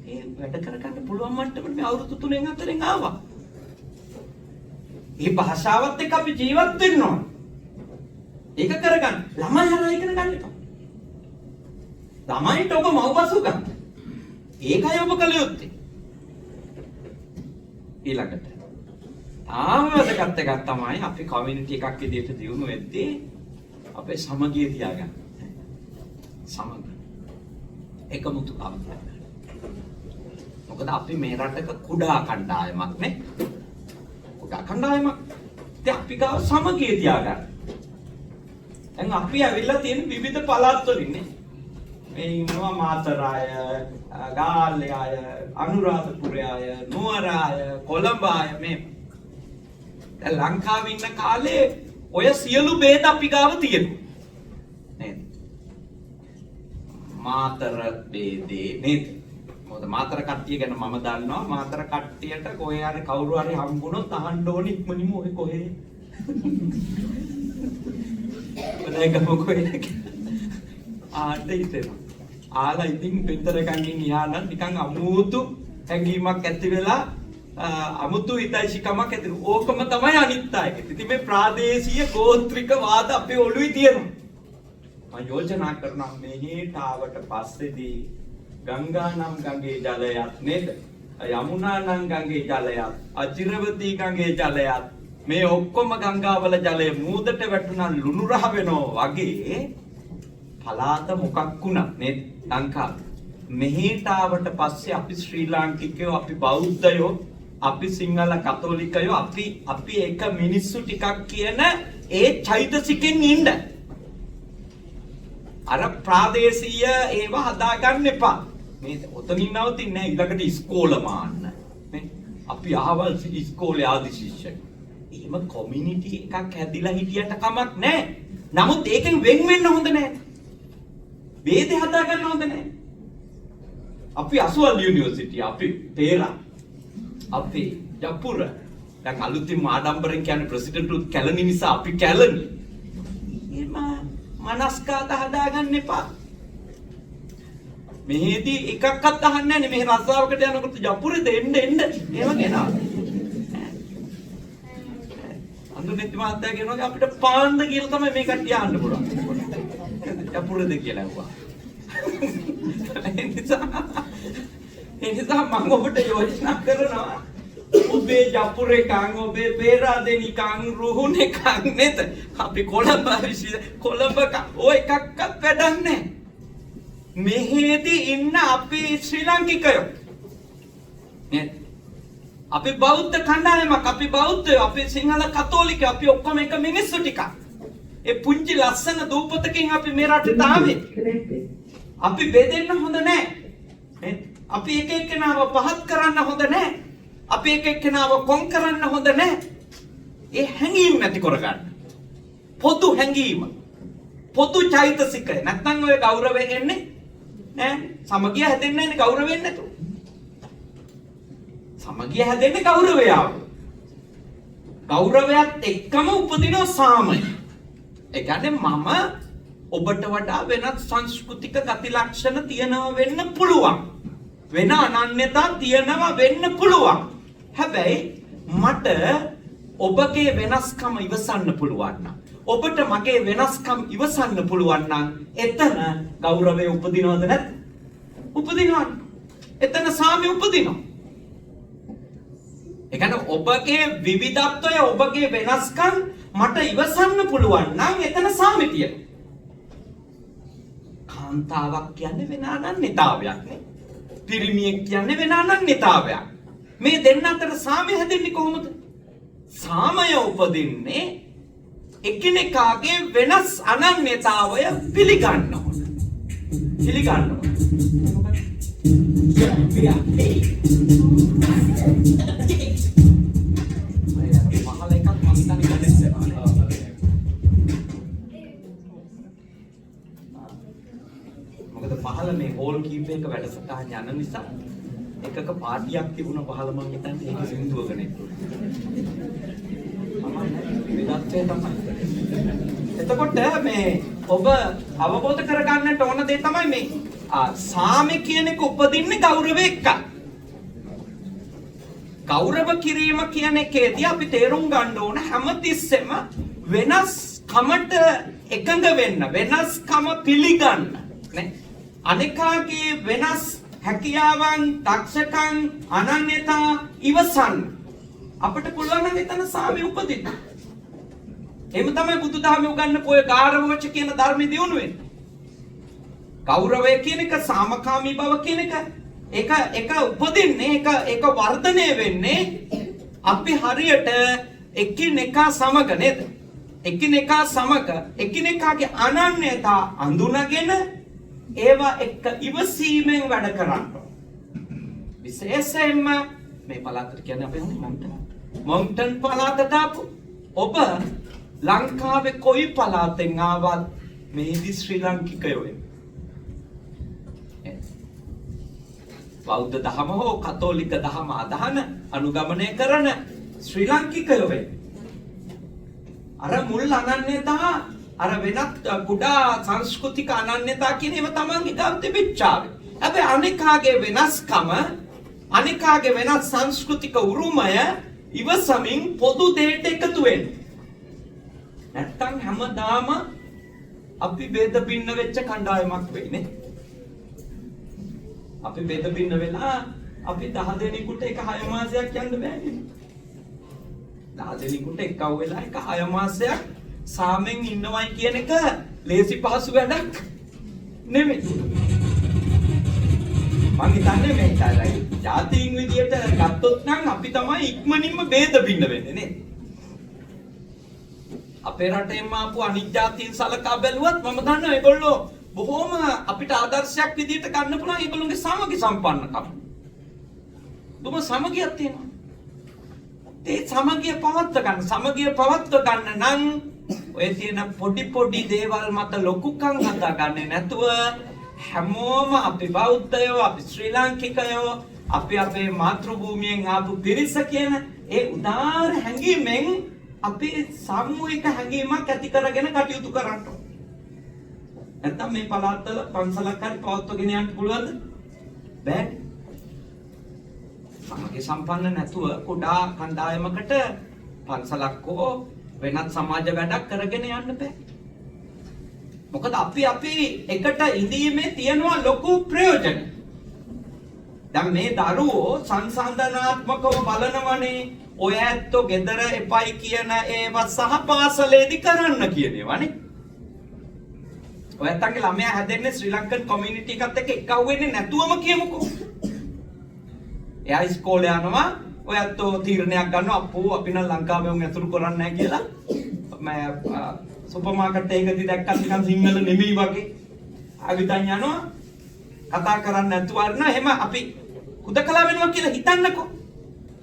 ඒ වැඩ කර ගන්න පුළුවන් මට්ටමට මේ අවුරුදු 3න් 4න් ආවා. මේ භාෂාවත් එක්ක අපි ජීවත් වෙන්න ඕන. ඒක කරගන්න. ළමයි හරහා ඉගෙන ගන්න එපා. ළමයින්ට ඔබ මව්බසු ගන්න. ඒකයි ඔබ කළ යුත්තේ. ඊළඟට ආවදකට එකක් තමයි අපි කමියුනිටි එකක් විදිහට දිනු වෙද්දී අපේ සමගිය තියාගන්න. සමග එකමුතුකම් කියන්නේ. මොකද අපි මේ රටක කුඩා කණ්ඩායමක් නේ. කුඩා කණ්ඩායමක්. ඉතින් අපි ගාව සමගිය තියාගන්න. දැන් අපි ඇවිල්ලා තියෙන විවිධ පළාත් වලින් නේ. මේ ඉන්නවා මාතර අය, ගාල්ලේ අය, අනුරාධපුරේ අය, නුවර අය, කොළඹ අය මේ දැන් ලංකාවේ ඉන්න කාලේ ඔය සියලු ભેද අපි ගාව තියෙනවා. නේද? මාතර ભેදේ නේද? මොකද මාතර කට්ටිය ගැන මම දන්නවා. මාතර කට්ටියට කොහේ හරි කවුරු හරි හම්බුනොත් අහන්න ඕනේ ඉක්මනින්ම ඔය කොහේ. බලයිකම කොහේ. ආඩ ඉතේනවා. ආලා ඉතින් පිටර ගංගෙන් ඉහාලා නිකන් අමුතු හැඟීමක් ඇති වෙලා අමුතු හිතයිශිකමක් ඇති වෙනවා. ඕකම තමයි අනිත් අයගේ. ඉතින් මේ ප්‍රාදේශීය ගෝත්‍රික වාද අපේ ඔළුවේ තියෙනවා. මම යෝජනා කරනවා මෙහෙට ආවට පස්සේදී ගංගා නම් ගඟේ ජලයත් නේද? යමුනා නම් ගඟේ ජලයත්, අජිරවතී ගඟේ ජලයත් මේ ඔක්කොම ගංගාවල ජලය මූදට වැටුණා ලුණු රහ වෙනවා වගේ පලාත මොකක් වුණත් නේද? ලංකාව මෙහෙට ආවට පස්සේ අපි ශ්‍රී ලාංකිකයෝ, අපි බෞද්ධයෝ, අපි සිංහල කතෝලිකයෝ අපි එක මිනිස්සු ටිකක් කියන ඒ චෛතසිකෙන් ඉන්න. අර ප්‍රාදේශීය ඒවා හදාගන්න එපා. මේ ඔතනින් නවතින්නේ නැහැ. ඊළඟට ඉස්කෝල මාන්න. නේ? අපි අහවල් ඉස්කෝලේ ආදි ශිෂ්‍යයෝ. එහෙම කොමියුනිටි එකක් හැදිලා හිටියට කමක් නැහැ. නමුත් ඒකෙන් වෙන් වෙන්න හොඳ නැහැ. ભેද හදාගන්න හොඳ නැහැ. අපි අසුවල් යුනිවර්සිටි, අපි පේරා, අපි ජපුර. දැන් අලුතින් ආඩම්බරෙන් කියන්නේ ප්‍රෙසිඩන්ට් කැලණි නිසා අපි කැලණි. එහෙම මනස්කාත හදාගන්න එපා. මෙහෙදී එකක්වත් අහන්නේ නැහැ. මේ රස්සාවකට යනකොට ජපුරේ එන්න එහෙම කියනවා. අඳුනෙත් මහත්තයා කියනවා අපිට පාන්ද කියලා තමයි මේ කට්ටිය අහන්න පුළුවන්. ජපුරේද කියලා ඇහුවා. ඒ නිසා මම ඔබට යෝජනා කරනවා ඔබේ ජපුරේ කන් ඔබේ පේරාදෙනි කන් රුහුනේ කන් නේද? අපි කොළඹ ඔය එකක්වත් වැඩක් නැහැ. මෙහෙදී ඉන්න අපි ශ්‍රී ලාංකිකයෝ නේද? අපි බෞද්ධ කණ්ඩායමක්, අපි බෞද්ධයෝ, අපි සිංහල කතෝලිකයෝ, අපි ඔක්කොම එක මිනිස්සු ටිකක්. ඒ පුංචි ලස්සන දූපතකින් අපි මේ රටට ආවේ. අපි බෙදෙන්න හොඳ නැහැ. අපි එක එක්කෙනාව පහත් කරන්න හොඳ නැහැ. අපි එක එක්කෙනාව කොන් කරන්න හොඳ නැහැ. ඒ හැඟීම් නැති කරගන්න. පොදු හැඟීම. පොදු චෛතසිකය. නැත්නම් ඔය ගෞරවයෙන් එන්නේ ඈ සමගිය හැදෙන්නේ නැහැ ගෞරවයෙන් නැතුව. සමගිය හැදෙන්නේ ගෞරවය ආව. ගෞරවයත් එක්කම උපදින සාමය. ඒ කියන්නේ මම ඔබට වඩා වෙනත් සංස්කෘතික ගති ලක්ෂණ තියනවා වෙන්න පුළුවන්. වෙන අනන්‍යතා තියනවා වෙන්න පුළුවන්. හැබැයි මට ඔබගේ වෙනස්කම ඉවසන්න පුළුවන් නම්, ඔබට මගේ වෙනස්කම් ඉවසන්න පුළුවන් නම් එතන ගෞරවය උපදිනවද නැද්ද? උපදිනවා. එතන සාමය උපදිනවා. ඒ කියන්නේ ඔබගේ විවිධත්වය, ඔබගේ වෙනස්කම් මට ඉවසන්න පුළුවන් නම් එතන සාමය තියෙනවා. කාන්තාවක් කියන්නේ වෙන අනන්‍යතාවයක් නේ. පිරිමියෙක් කියන්නේ වෙන අනන්‍යතාවයක්. මේ දෙන්න අතර සාමය හැදෙන්නේ කොහොමද? සාමය උපදින්නේ එකිනෙකාගේ වෙනස් අනන්‍යතාවය පිළිගන්න ඕන. පිළිගන්න ඕන. මොකද පහළ මේ හෝල් කීප එක වැඩසටහන යන නිසා එකක පාටියක් තිබුණ පහළ මම හිතන්නේ ඒක සින්දුවකනේ. එතකොට මේ ඔබ අවබෝධ කරගන්නට ඕන දේ තමයි මේ සාමය කියන එක උපදින්නේ ගෞරවය එක්ක. ගෞරව කිරීම කියන එකේදී අපි තේරුම් ගන්න ඕන හැමතිස්සෙම වෙනස්කමට එකඟ වෙන්න, වෙනස්කම පිළිගන්න නේ. අනිකාගේ වෙනස් හැකියාවන්, දක්ෂකම්, අනන්‍යතා ඉවසන්න අපිට පුළුවන් නම් එතන සාමය උපදින්න. එහෙම තමයි බුදුදහමේ උගන්වපු ඔය ගාරවච කියන ධර්මයේ දියුණු වෙන්නේ. ගෞරවය කියන එක සාමකාමී බව කියන එක උපදින්නේ ඒක වර්ධනය වෙන්නේ අපි හරියට එකිනෙකා සමග නේද? එකිනෙකා සමග එකිනෙකාගේ අනන්‍යතා අඳුනගෙන ඒවා එක්ක ඉවසීමෙන් වැඩ කරන්න. විශේෂයෙන්ම මේ පළාතට කියන්නේ අපේ මොන්ටන් පළාතට ආපු ඔබ ලංකාවේ කොයි පළාතෙන් ආවත් මේදි ශ්‍රී ලාංකිකයෝ බෞද්ධ දහම හෝ කතෝලික දහම අදහන අනුගමනය කරන ශ්‍රී ලාංකිකයෝ අර මුල් අනන්‍යතා අර වෙනත් කුඩා සංස්කෘතික අනන්‍යතා කියන ඒවා තමන්ගේ ගාව තිබිච්චාවේ. හැබැයි අනිකාගේ වෙනස්කම අනිකාගේ වෙනස් සංස්කෘතික උරුමය ඉවසමින් පොදු දෙයට එකතු වෙන්න. නැත්තම් හැමදාම අපි ભેද බින්න වෙච්ච කණ්ඩායමක් වෙන්නේ. අපි ભેද බින්න වෙලා අපි 10 දෙනෙකුට එක 6 මාසයක් යන්න බෑනේ. 10 දෙනෙකුට එකව වෙලා එක 6 මාසයක් සාමෙන් ඉන්නවයි කියන එක ලේසි පහසු වැඩක් නෙමෙයි. මං හිතන්නේ මේ තරයි ජාතීන් විදියට ගත්තොත් නම් අපි තමයි ඉක්මනින්ම ભેද බින්න වෙන්නේ නේ. අපේ රටේම ආපු අනිත් ජාතීන් සලකා බැලුවත් මම දන්නවා ඒගොල්ලෝ බොහොම අපිට ආදර්ශයක් විදියට ගන්න පුළුවන් ඒගොල්ලෝගේ සමගි සම්පන්නකම. දුම සමගියක් තියෙනවා. ඒ සමගිය පවත්ව ගන්න නම් ඔය තියෙන පොඩි දේවල් මත ලොකුකම් හදාගන්නේ නැතුව හැමෝම අපි බෞද්ධයෝ අපි ශ්‍රී ලාංකිකයෝ අපි අපේ මාතෘභූමියෙන් ආපු පිරිස කියන ඒ උදාර හැඟීමෙන් අපි සාමූහික හැඟීමක් ඇති කරගෙන කටයුතු කරන්න ඕන. නැත්නම් මේ පළාත්වල පන්සලක් හරි පවත්වගෙන යන්න පුළුවන්ද? බෑ. සමගි සම්පන්න නැතුව කුඩා කණ්ඩායමකට පන්සලක් හෝ වෙනත් සමාජ වැඩක් කරගෙන යන්න බෑ. මොකද අපි එකට ඉඳීමේ තියෙනවා ලොකු ප්‍රයෝජන. දැන් මේ දරුවෝ සංසන්දනාත්මකව බලනවනේ ඔය ඇත්තෝ ගෙදර එපයි කියන ඒවා සහ පාසලේදී කරන්න කියන ඒවානේ. ඔය ඇත්තන්ගේ ළමයා හැදෙන්නේ ශ්‍රී ලංකන් කොමියුනිටි එකත් එක්ක එක්ව වෙන්නේ නැතුවම කියමුකෝ. එයා ඉස්කෝලේ යනවා ඔය ඇත්තෝ තීරණයක් ගන්නවා අපෝ අපි නම් ලංකාවේ උන් ඇතුළු කරන්නේ නැහැ කියලා. මම සුපර් මාකට් එකකදී දැක්කත් නිකන් සිංහල නෙමෙයි වගේ. ආවිතන් යනවා කතා කරන්නේ නැතුව අරනවා. එහෙම අපි හුදකලා වෙනවා කියලා හිතන්නකෝ.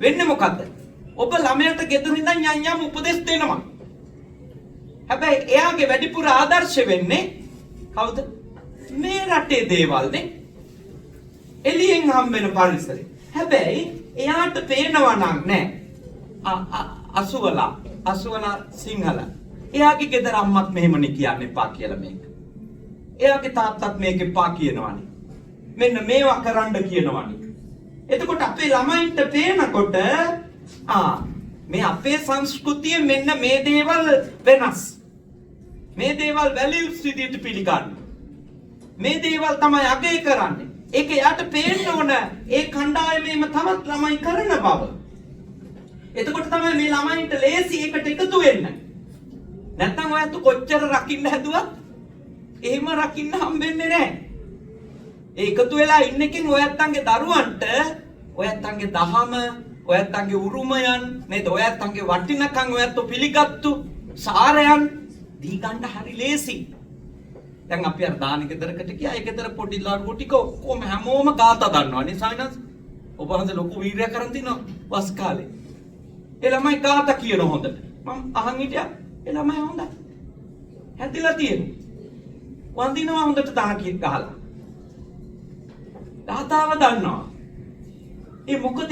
වෙන්නේ මොකද්ද? ඔබ ළමයට ගෙදර ඉඳන් යම් උපදෙස් දෙනවා. හැබැයි එයාගේ වැඩිපුර ආදර්ශ වෙන්නේ කවුද? මේ රටේ දේවල් නේ. එළියෙන් හම්බෙන පරිසරය. හැබැයි එයාට පේනවා නම් නෑ. අසුවලා සිංහල. එයාගේ ගෙදර අම්මත් මෙහෙමනේ කියන්නේ එපා කියලා මේක. එයාගේ තාත්තත් මේක එපා කියනවානේ. මෙන්න මේවා කරන්න කියනවානේ. එතකොට අපේ ළමයින්ට පේනකොට මේ අපේ සංස්කෘතිය මෙන්න මේ දේවල් වෙනස්. මේ දේවල් වැලියුස් විදිහට පිළිගන්න. මේ දේවල් තමයි අගය කරන්නේ. ඒක යාට පේන්න ඕන ඒ කණ්ඩායමේම තවත් ළමයි කරන බව. එතකොට තමයි මේ ළමයින්ට ලේසි ඒකට එකතු වෙන්න. නැත්නම් ඔයත් කොච්චර රකින්න හැදුවත් එහෙම රකින්න හම්බෙන්නේ නැහැ. ඒ එකතු වෙලා ඉන්න එකෙන් ඔයත්න්ගේ දරුවන්ට ඔයත්න්ගේ දහම ඔයත්න්ගේ උරුමයන් නේද ඔයත්න්ගේ වටිනකම් ඔයත් පිළිගත්තු සාරයන් දී ගන්න හරි ලේසි. දැන් අපි අර දාන ගෙදරකට ගියා. ඒ ගෙදර පොඩි ලාඩුවෝ ටික ඔක්කොම හැමෝම ගාථා දන්නවනේ සායනස්. ඔබ වහන්සේ ලොකු වීරය කරන් තිනවා වස් කාලේ. ඒ ළමයි ගාථා කියන හොඳට. මම අහන් හිටියා. ඒ ළමයි හොඳයි. හැදිලා තියෙනවා. වන්දිනවා හොඳට දාන කීයක් ගහලා. ගාථාව දන්නවා. ඒ මොකද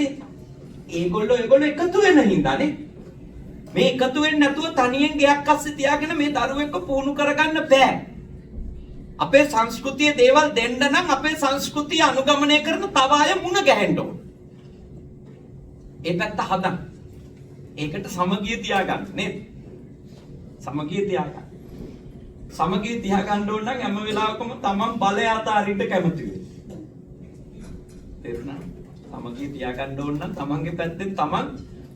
ඒගොල්ලෝ එකතු වෙන හින්දානේ. මේ එකතු වෙන්නේ නැතුව තනියෙන් ගයක් අස්සේ තියාගෙන මේ දරුවෙක්ව පුහුණු කරගන්න බෑ. අපේ සංස්කෘතියේ දේවල් දෙන්න නම් අපේ සංස්කෘතිය අනුගමනය කරන තව අය මුණ ගැහෙන්න ඕන. ඒ පැත්ත හදන්න. ඒකට සමගිය තියාගන්න නේද? සමගිය තියාගන්න. සමගිය තියාගන්න ඕන නම් හැම වෙලාවකම තමන් බලය අතාරින්න කැමති වෙන්න. තේරුණා? සමගිය තියාගන්න ඕන නම් තමන්ගේ පැත්තෙන් තමන්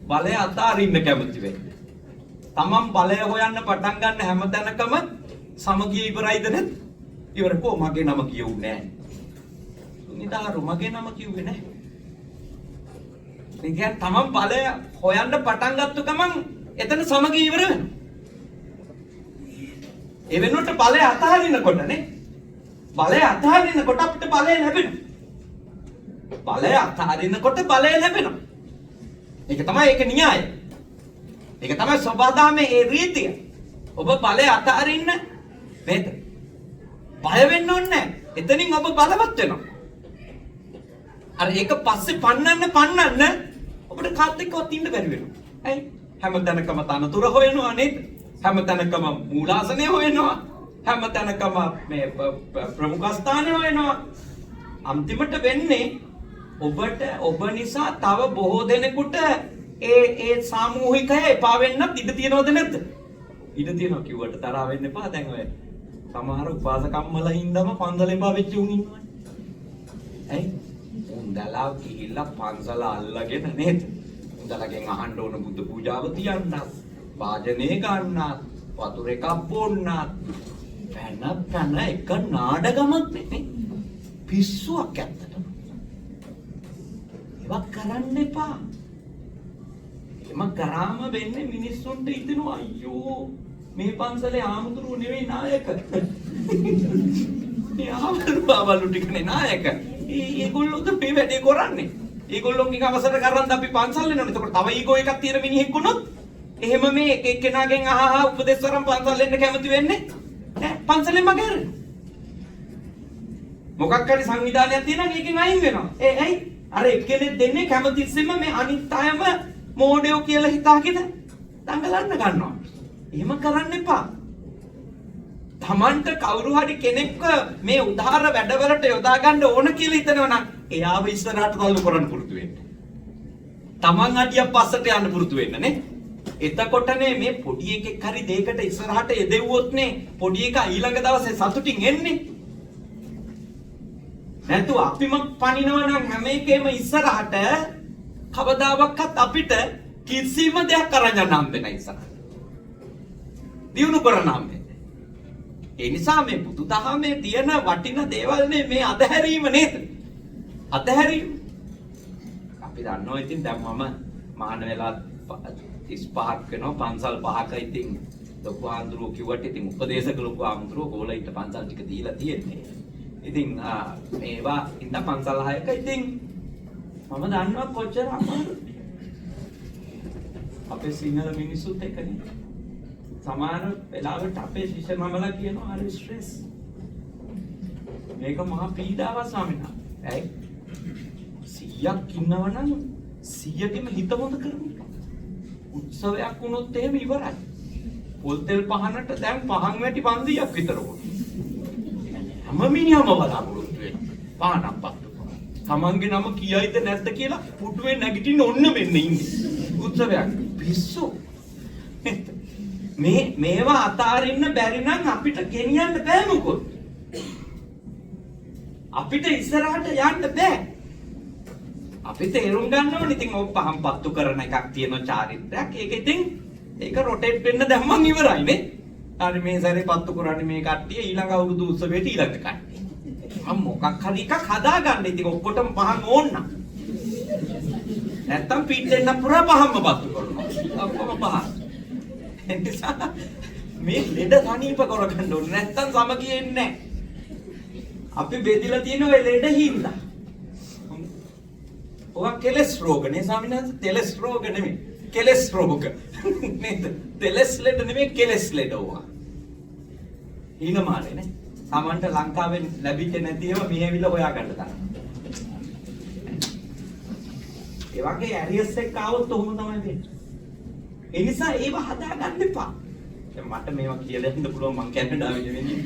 බලය අතාරින්න කැමති වෙන්න. තමන් බලය හොයන්න පටන් ගන්න හැම තැනකම සමගිය ඉවරයිද නැද්ද? ඉවරකෝ මගේ නම කියුන්නේ නැහැ. නිදාරු මගේ නම කිව්වේ නැහැ. ඉතින් තමන් බලය හොයන්න පටන් ගත්ත ගමන් එතන සමගිය ඉවර වෙනවා. ඒ වෙනුවට බලය අතහරිනකොටනේ බලය අතහරිනකොට අපිට බලය ලැබෙනවා. බලය අතහරිනකොට බලය ලැබෙනවා. ඒක තමයි ඒක න්‍යාය. ඒක තමයි සබදාමේ ඒ රීතිය. ඔබ බලය අතහරින්න නේද? බය වෙන්න ඕනේ නැහැ. එතනින් ඔබ බලවත් වෙනවා. අර ඒක පස්සේ පන්නන්න ඔබට කාත් එක්කවත් ඉන්න බැරි වෙනවා. ඇයි? හැමතැනකම තනතුර හොයනවා නේද? හැමතැනකම මූලාසනය හොයනවා. හැමතැනකම මේ ප්‍රමුඛ ස්ථානය හොයනවා. අන්තිමට වෙන්නේ ඔබ නිසා තව බොහෝ දෙනෙකුට ඒ සාමූහිකය එපා වෙන්නත් ඉඩ තියනවද නැද්ද? ඉඩ තියනවා කිව්වට තරහ වෙන්න එපා. දැන් ඔය සමහර උපාසකම්මලා හින්දාම පන්සල එපා වෙච්ච උන් ඉන්නවනේ. ඇයි? උන්දලා ගිහිල්ලා පන්සල අල්ලගෙන නේද? උන්දලගෙන් අහන්න ඕන බුද්ධ පූජාව තියන්නත්, වාජනේ ගන්නත්, වතුර එකක් බොන්නත්, පැන එක නාඩගමක් නෙමෙයි. පිස්සුවක් ඇත්තටම. ඒවත් කරන්න එපා. එම කරාම වෙන්නේ මිනිස්සුන්ට හිතෙනවා අයියෝ මේ පන්සලේ ආමුදුරු නෙවෙයි නායක. මේ ආවල්පාවලු ටිකනේ නායක. ඒගොල්ලෝද මේ වැඩේ කරන්නේ. ඒගොල්ලෝන්ගේ අවසර කරන් අපි පන්සල් වෙනවනේ. එතකොට තව ඊගෝ එකක් තියෙන මිනිහෙක් වුණොත් එහෙම මේ එක එක්කෙනාගෙන් අහහා උපදෙස් වරන් පන්සල් වෙන්න කැමති වෙන්නේ නෑ. පන්සලෙන් මගහැර. මොකක් හරි සංවිධානයක් තියෙනවා ඒකෙන් අයින් වෙනවා. ඇයි? අර එක්කෙනෙක් දෙන්නේ කැමතිස්සෙම මේ අනිත් අයම මෝඩයෝ කියලා හිතාගෙන දඟලන්න ගන්නවා. එහෙම කරන්න එපා. තමන්ට කවුරු හරි කෙනෙක්ව මේ උදාහර වැඩවලට යොදා ගන්න ඕන කියලා හිතනවා නම් එයාව ඉස්සරහට තල්ලු කරන්න පුරුදු වෙන්න. තමන් අඩියක් පස්සට යන්න පුරුදු වෙන්න නේ. එතකොටනේ මේ පොඩි එකෙක් හරි දෙයකට ඉස්සරහට එදෙව්වොත් නේ පොඩි එකා ඊළඟ දවසේ සතුටින් එන්නේ. නැතු අපිම පණිනවා නම් හැම එකේම ඉස්සරහට කවදාවත් අපිට කිසිම දෙයක් කරන්න හම්බෙන්නේ නැහැ ඉස්සරහට. දිනු කරන්න හම්බෙන්නේ. ඒ නිසා මේ බුදුදහමේ තියෙන වටින දේවල් මේ අතහැරීම නේද? අතහැරීම. අපි දන්නවා ඉතින් දැන් මම මහාන වෙලා 35ක් වෙනවා පන්සල් 5ක ඉතින් ලොකු ආන්දරෝ කිව්වට ඉතින් උපදේශක ලොකු ආන්දරෝ කොහොලයිට පන්සල් ටික දීලා තියෙන්නේ. ඉතින් මේවා ඉඳ පන්සල් 6ක ඉතින් මම දන්නවා කොච්චර අමාරුද. අපේ සිංහල මිනිස්සුත් එක්කනේ. සමහර වෙලාවට අපේ ශිෂ්‍ය මමලා කියනවා හරි ස්ට්‍රෙස්. මේක මහා පීඩාවක් ස්වාමීන් වහන්සේ. ඇයි? 100ක් ඉන්නවනම් 100කෙම හිත හොඳ කරමු. උත්සවයක් වුණොත් එහෙම ඉවරයි. පොල් තෙල් පහනට දැන් පහන් වැටි 500ක් විතර වුණා. හැම මිනිහම බලාපොරොත්තු වෙනවා. පහනක් පත්තු කරා. තමන්ගේ නම කියයිද නැද්ද කියලා පුටුවේ නැගිටින්න ඔන්න මෙන්න ඉන්නේ. උත්සවයක් පිස්සු. මේවා අතාරින්න බැරි නම් අපිට ගෙනියන්න බෑ මොකොත්. අපිට ඉස්සරහට යන්න බෑ. අපි තේරුම් ගන්න ඕනේ ඉතින් ඔය පහන් පත්තු කරන එකක් තියෙන චාරිත්‍රාක්. ඒක ඉතින් ඒක රොටේට් වෙන්න දැම්මන් ඉවරයි නේ. හරි මේ සැරේ පත්තු කරන්නේ මේ කට්ටිය ඊළඟ අවුරුදු උත්සවයට ඊළඟ කට්ටිය. මම මොකක් හරි එකක් හදාගන්න ඉතින් ඔක්කොටම පහන් ඕන නම්. නැත්තම් පිටෙන්න පුරා පහන්ම පත්තු කරනවා. ඔක්කොම පහන්. එනිසා මේ ලෙඩ සනීප කරගන්න ඕනේ නැත්තම් සමගිය එන්නේ නැහැ. අපි බෙදලා තියෙන ඔය ලෙඩ හින්දා. ඔය කෙලස් රෝග නේ ස්වාමීන් වහන්සේ තෙලස් රෝග නෙමෙයි. කෙලස් රෝග. නේද? තෙලස් ලෙඩ නෙමෙයි කෙලස් ලෙඩ ඕවා. ඊනමාලේ නේ. Tamanට ලංකාවෙන් ලැබිච්ච නැතිව මෙහෙවිල හොයාගන්න තරම්. ඒ වගේ ඇරියස් එක ආවොත් ඔහොම තමයි වෙන්නේ. ඒ නිසා ඒව හදාගන්න එපා. දැන් මට මේවා කියලා දෙන්න පුළුවන් මං කැනඩාවේ නෙවෙයි.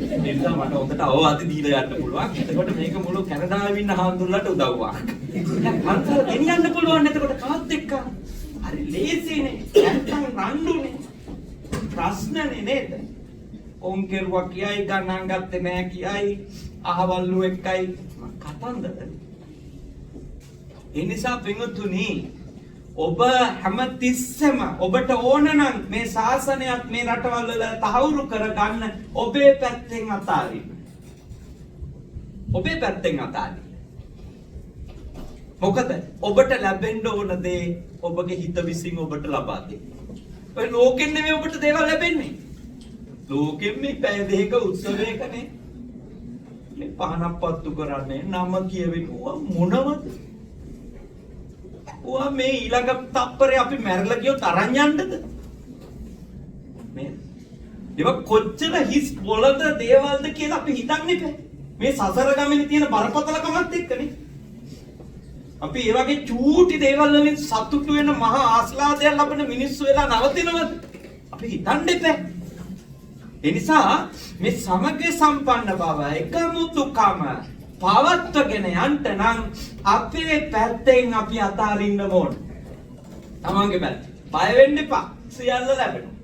ඒ නිසා මට හොඳට අවවාද දීලා යන්න පුළුවන්. එතකොට මේක මුළු කැනඩාවේ ඉන්න හාමුදුරුවන්ට උදව්වක්. දැන් පන්සල් ගෙනියන්න පුළුවන් එතකොට කාත් එක්ක. හරි ලේසිනේ. නැත්තම් රණ්ඩුනේ. ප්‍රශ්නනේ නේද? කොන් කෙරුවා කියයි ගණන් ගත්තේ නෑ කියයි අහවල්ලු එක්කයි කතන්දර. ඒ නිසා පින්වතුනි ඔබ හැමතිස්සෙම ඔබට ඕන නම් මේ ශාසනයත් මේ රටවල් වල තහවුරු කරගන්න ඔබේ පැත්තෙන් අතාරින්න. ඔබේ පැත්තෙන් අතාරින්න. මොකද ඔබට ලැබෙන්න ඕන දේ ඔබගේ හිත විසින් ඔබට ලබා දෙන්න. ඔය ලෝකෙන් නෙමෙයි ඔබට දේවල් ලැබෙන්නේ. ලෝකෙන් මේ පැය දෙක උත්සවයකනේ. මේ පහනක් පත්තු කරන්නේ නම කියවෙනවා මොනවද? ඔයා මේ ඊළඟ තප්පරේ අපි මැරලා ගියොත් අරන් යන්නද? මේ ඒක කොච්චර හිස් බොළඳ දේවල්ද කියලා අපි හිතන්නේ නැහැ. මේ සසර ගමනේ තියෙන බරපතලකමත් එක්කනේ. අපි ඒ වගේ චූටි දේවල් වලින් සතුටු වෙන මහා ආස්වාදයක් ලබන මිනිස්සු වෙලා නවතිනවද? අපි හිතන්න එපා. ඒ නිසා මේ සමගි සම්පන්න බව එකමුතුකම පවත්වගෙන යන්න නම් අපේ පැත්තෙන් අපි අතාරින්න ඕන. තමන්ගේ පැත්ත. බය වෙන්න එපා. සියල්ල ලැබෙනවා.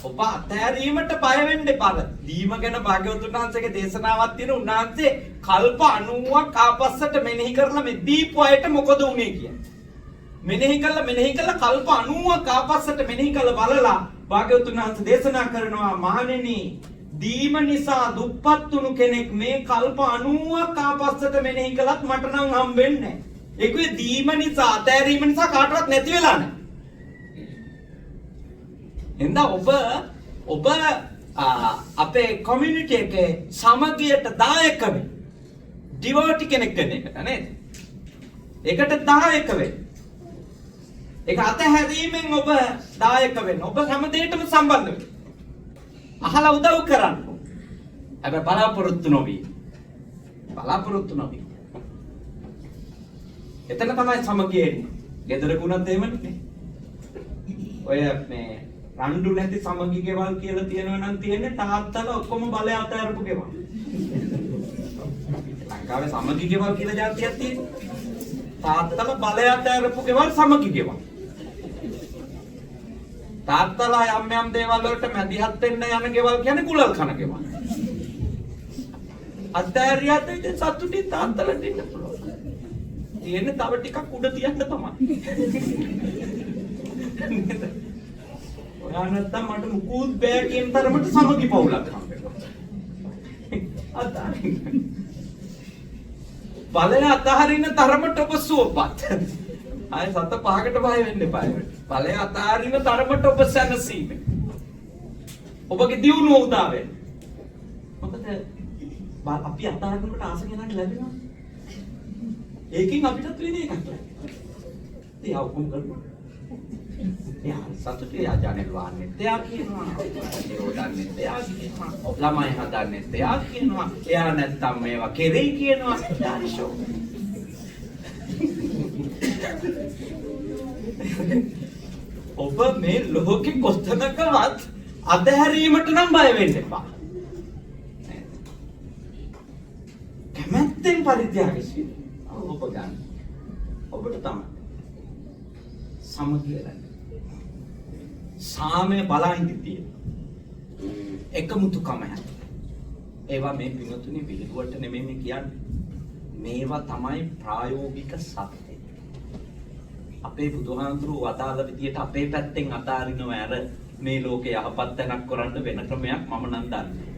ඔබ අතහැරීමට බය වෙන්න එපා. දීම ගැන භාග්‍යවතුන් වහන්සේගේ දේශනාවක් තියෙන උන්වහන්සේ කල්ප 90ක් ආපස්සට මෙනෙහි කරලා මේ දීපු අයට මොකද වුනේ කියන්නේ. මෙනෙහි කළා කල්ප 90ක් ආපස්සට මෙනෙහි කළා බලලා භාග්‍යවතුන් වහන්සේ දේශනා කරනවා මහණෙනි දීම නිසා දුප්පත් වුණු කෙනෙක් මේ කල්ප 90ක් ආපස්සට මෙනෙහි කළත් මට නම් හම්බෙන්නේ නැහැ. ඒකේ දීම නිසා අතහැරීම නිසා කාටවත් නැති වෙලා නැහැ. එඳා ඔබ අපේ කමියුනිටි එකේ සමගියට දායක වෙන්න. ඩිවෝටි කෙනෙක් වෙන්න එකට නේද? ඒකට දායක වෙන්න. ඒක අතහැරීමෙන් ඔබ දායක වෙන්න. ඔබ හැම දෙයකටම සම්බන්ධ වෙන්න. අහලා උදව් කරන්න. හැබැයි බලාපොරොත්තු නොවි. එතන තමයි සමගිය එන්නේ. ගෙදරකුණත් එහෙමනේ. ඔය මේ රණ්ඩු නැති සමගි ගෙවල් කියලා තියෙනවා නම් තියෙන්නේ තාත්තලා ඔක්කොම බලය අතහැරපු ගෙවල්. ලංකාවේ සමගි ගෙවල් කියලා જાතියක් තියෙනවා. තාත්තලා බලය අතහැරපු ගෙවල් සමගි ගෙවල්. තාත්තලා යම් දේවල් වලට මැදිහත් වෙන්න යන ගෙවල් කියන්නේ කුලල් කන ගෙවල්. අතහැරියත් ඉතින් සතුටින් තාත්තලට ඉන්න පුළුවන්. තියෙන්නේ තව ටිකක් උඩ තියන්න තමයි. ඔයා නැත්තම් මට මුකුත් බෑ කියන තරමට සමගි පවුලක් හම්බෙනවා. අතාරින්න. බලය අතහරින්න තරමට ඔබ සුවපත්. ආය සත පහකට බය වෙන්න එපා. බලය අතහරින්න තරමට ඔබ සැනසීම. ඔබගේ දියුණුව උදා වෙන්න. මොකද අපි අතහරින්නට ආස කෙනාට ලැබෙනවා. ඒකෙන් අපිටත් වෙන එකක් ලැබෙනවා. ඒ අවුම් කරනවා. එයා සතුටේ එයා ජනෙල් වහන්නේ එයා කියනවා ඒවදන්නේ එයා කියනවා ළමයි හදන්නේ එයා කියනවා එයා නැත්තම් මේවා කෙරෙයි කියනවා ඩාරිෂෝ ඔබ මේ ලෝකෙ කොස්තනකවත් අතහැරීමට නම් බය වෙන්න එපා කැමැත්තෙන් පරිත්‍යාගශීලී ඔබ ගන්න ඔබට තමයි සමගිය ලැබෙන්නේ සාමය බලයින්ද තියෙන එකමුතුකම හැට ඒවා මේ පිනතුනි විහිළුවට නෙමෙයි මේ කියන්නේ මේවා තමයි ප්‍රායෝගික සත්‍ය අපේ බුදුහාමුදුරුවෝ වදාළ විදියට අපේ පැත්තෙන් අතාරිනව ඇර මේ ලෝකේ යහපත් තැනක් කරන්න වෙන ක්‍රමයක් මම නම් දන්නේ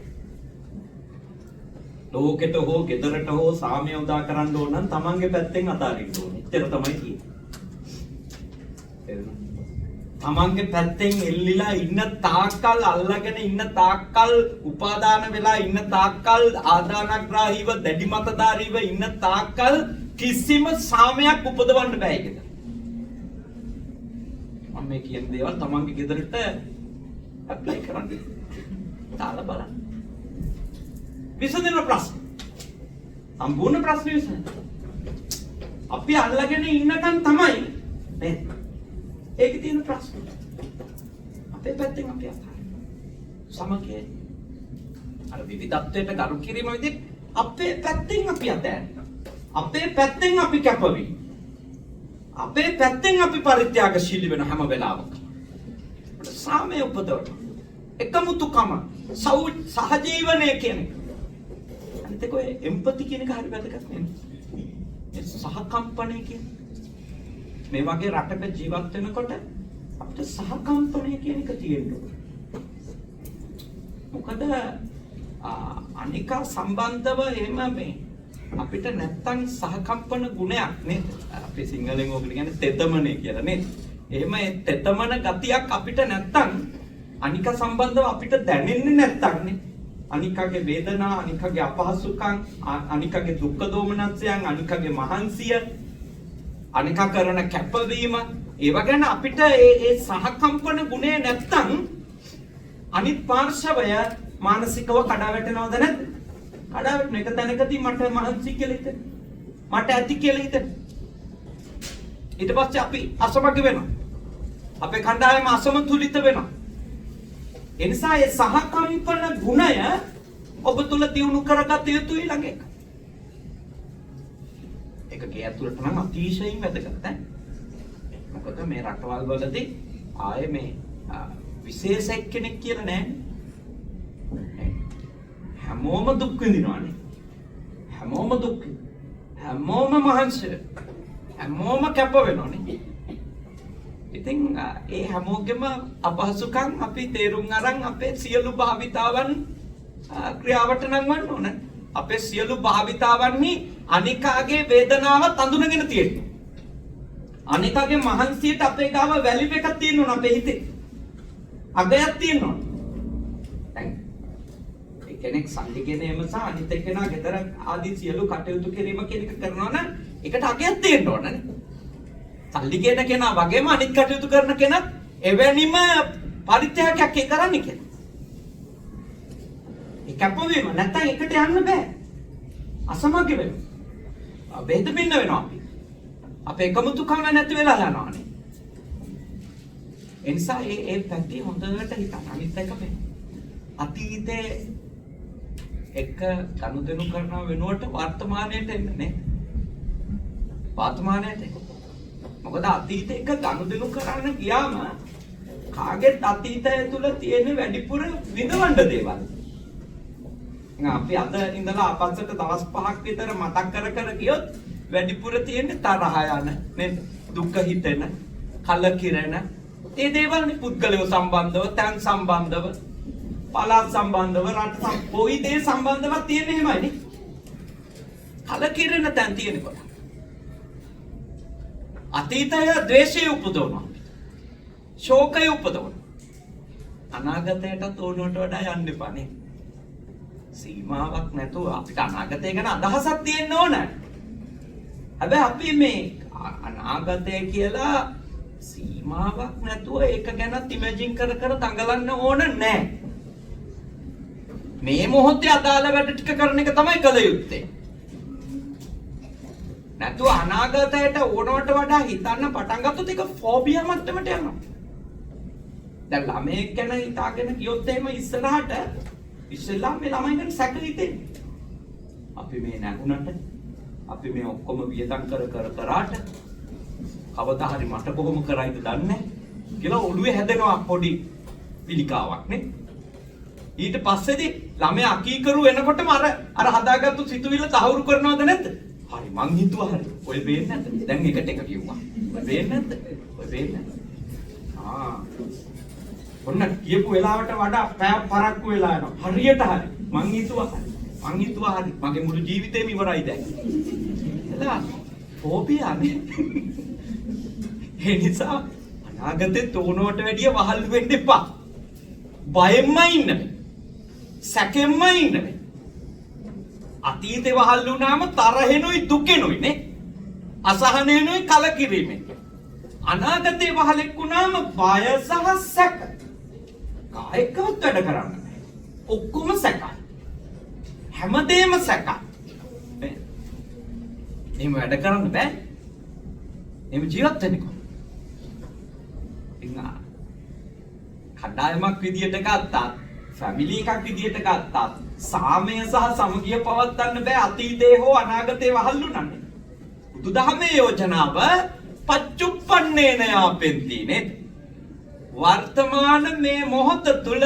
ලෝකෙට හෝ ගෙදරට හෝ සාමය උදා කරන්න ඕන නම් තමන්ගේ පැත්තෙන් අතාරින්න ඕනේ එච්චර තමයි කියන්නේ තමන්ගේ පැත්තෙන් එල්ලිලා ඉන්න තාක්කල් අල්ලගෙන ඉන්න තාක්කල් උපාදාන වෙලා ඉන්න තාක්කල් ආදානග්‍රාහීව දැඩි මතධාරීව ඉන්න තාක්කල් කිසිම සාමයක් උපදවන්න බෑ ඒකට. මම මේ කියන දේවල් තමන්ගේ ගෙදරට ඇප්ලයි කරන්න. තාල බලන්න. විසඳන ප්‍රශ්න. සම්පූර්ණ ප්‍රශ්න විසඳන. අපි අල්ලගෙන ඉන්නකන් තමයි නේද? ඒකේ තියෙන ප්‍රශ්න. අපේ පැත්තෙන් අපි අතාරින්න. සමගිය අර විවිධත්වයට ගරු කිරීම විදිහට අපේ පැත්තෙන් අපි අතාරින්න. අපේ පැත්තෙන් අපි කැපවි. අපේ පැත්තෙන් අපි පරිත්‍යාගශීලී වෙන හැම වෙලාවකම. සාමය උපදවන. එකමුතුකම සහජීවනය කියන්නේ. අනිත් එක ඔය එම්පති කියන එක හරි වැදගත් නේද? සහකම්පණය කියන්නේ මේ වගේ රටක ජීවත් වෙනකොට අපිට සහකම්පණය කියන එක තියෙන්න ඕනේ. මොකද අනික සම්බන්ධව එහෙම මේ අපිට නැත්තම් සහකම්පන ගුණයක් නේද? අපි සිංහලෙන් ඔකට කියන්නේ තෙතමනේ කියලා නේද? එහෙම තෙතමන ගතියක් අපිට නැත්තම් අනික සම්බන්ධව අපිට දැනෙන්නේ නැත්තම් නේ. අනිකගේ වේදනා, අනිකගේ අපහසුකම්, අනිකගේ දුක්ඛ දෝමනස්යන්, අනිකගේ මහන්සිය, අනික කරන කැපවීම, ඒව ගැන අපිට ඒ සහකම්පන ගුණය නැත්තම් අනිත් පාර්ශවය මානසිකව කඩා වැටෙනවද නැද්ද? කඩා වැටෙන එක තැනකදී මට මහන්සි කියලා හිතෙන. මට ඇති කියලා හිතෙන. ඊට පස්සේ අපි අසමග වෙනවා. අපේ කණ්ඩායම අසමතුලිත වෙනවා. ඒ නිසා ඒ සහකම්පන ගුණය ඔබ තුල දියුණු කරගත යුතුයි ළඟ එක. ඒක ගේ ඇතුළට නම් අතිශයින් වැදගත් ඈ. මොකද මේ රටවල් වලදී ආයේ මේ විශේෂ කෙනෙක් කියලා නැහැ. හැමෝම දුක් විඳිනවානේ. හැමෝම දුක්. හැමෝම මහන්සි. හැමෝම කැප වෙනවානේ. ඉතින් ඒ හැමෝගෙම අපහසුකම් අපි තේරුම් අරන් අපේ සියලු භාවිතාවන් ක්‍රියාවට නංවන්න ඕන. අපේ සියලු භාවිතාවන්හි අනිකාගේ වේදනාවත් අඳුනගෙන තියෙනවා. අනිකාගේ මහන්සියට අපේ ගාව වැලිව් එකක් තියෙනවා අපේ හිතේ. අගයක් තියෙනවා. දැන් කෙනෙක් සල්ලි ගෙනීම සහ අනිත් එක්කෙනා ගෙදර ආදී සියලු කටයුතු කිරීම කියන එක කරනවා නම් ඒකට අගයක් තියෙන්න ඕනනේ. සල්ලි ගෙන කෙනා වගේම අනිත් කටයුතු කරන කෙනත් එවැනිම පරිත්‍යාගයක් කරන්නේ කියලා. ඒ කැපවීම නැත්තම් එකට යන්න බෑ. අසමග වෙනවා. බෙහෙත බින්න වෙනවා අපි. අපේ එකමුතුකම නැති වෙලා යනවානේ. ඒ නිසා ඒ පැත්තේ හොඳට හිතන්න. අනිත් එක මේ අතීතේ එක ගනුදෙනු කරන වෙනුවට වර්තමානයට එන්නේ. වර්තමානයට මොකද අතීතේ එක ගනුදෙනු කරන්න ගියාම කාගෙත් අතීතය තුල තියෙන වැඩිපුර විඳවන්න දේවල්. අපි අද ඉඳලා අපස්සට දවස් 5ක් විතර මතක් කර ගියොත් වැඩිපුර තියෙන තරහ යන නේද? දුක හිතෙන, කලකිරෙන ඒ දේවල් නේ පුද්ගලයෝ සම්බන්ධව, තැන් සම්බන්ධව, පළාත් සම්බන්ධව, රට කොයි දේ සම්බන්ධව තියෙන එහෙමයි නේ. කලකිරෙන තැන් තියෙනකොට අතීතය ද්වේෂය උපදවනවා. ශෝකය උපදවනවා. අනාගතයට ඕනවට වඩා යන්න එපා නේ. සීමාවක් නැතුව අපිට අනාගතය ගැන අදහසක් තියෙන්න ඕන. හැබැයි අපි මේ අනාගතය කියලා සීමාවක් නැතුව ඒක ගැන ඉමේජින් කර දඟලන්න ඕන නැහැ. මේ මොහොතේ අදාළ වැඩ ටික කරන එක තමයි කළ යුත්තේ. නැතුව අනාගතයට ඕනවට වඩා හිතන්න පටන් ගත්තොත් ඒක ෆෝබියා මට්ටමට යනවා. දැන් ළමයෙක් ගැන හිතාගෙන ගියොත් එහෙම ඉස්සරහට ඉස්සෙල්ලා මේ ළමයි ගැන සැක හිතෙන්නේ. අපි මේ නැගුණට අපි මේ ඔක්කොම වියදම් කරාට කවදා හරි මට කොහොම කරයිද දන්නේ කියලා ඔළුවේ හැදෙනවා පොඩි පිළිකාවක් නේ. ඊට පස්සේදී ළමයා අකීකරු වෙනකොටම අර හදාගත්තු සිතුවිල්ල තහවුරු කරනවද නැද්ද? හරි මං හිතුවා හරි. ඔය වෙන්නේ නැද්ද? දැන් එකට එක කිව්වා. ඔය වෙන්නේ නැද්ද? ඔය වෙන්නේ නැද්ද? ඔන්න කියපු වෙලාවට වඩා පැය පරක්කු වෙලා යනවා. හරියට හරි. මං හිතුවා හරි. මගේ මුළු ජීවිතේම ඉවරයි දැන්. එලා ෆෝබියානේ. ඒ නිසා අනාගතේ තෝනවට වැඩිය වහල් වෙන්න එපා. බයෙන්ම ඉන්න. සැකෙන්ම ඉන්න. අතීතේ වහල් වුණාම තරහෙනුයි දුකෙනුයි නේ. අසහනෙනුයි කලකිරීමෙන්. අනාගතේ වහලෙක් වුණාම බය සහ සැක. කායකවත් වැඩ කරන්න බෑ. ඔක්කොම සැකයි. හැමදේම සැකයි. එහෙම වැඩ කරන්න බෑ. එහෙම ජීවත් වෙන්න කොහොමද? ඉන්නා. කණ්ඩායමක් විදියට ගත්තත්, ෆැමිලි එකක් විදියට ගත්තත්, සාමය සහ සමගිය පවත්වන්න බෑ අතීතේ හෝ අනාගතේ වහල් වුණානේ. බුදුදහමේ යෝජනාව පච්චුප්පන්නේන යාපෙන්ති නේද? වර්තමාන මේ මොහොත තුල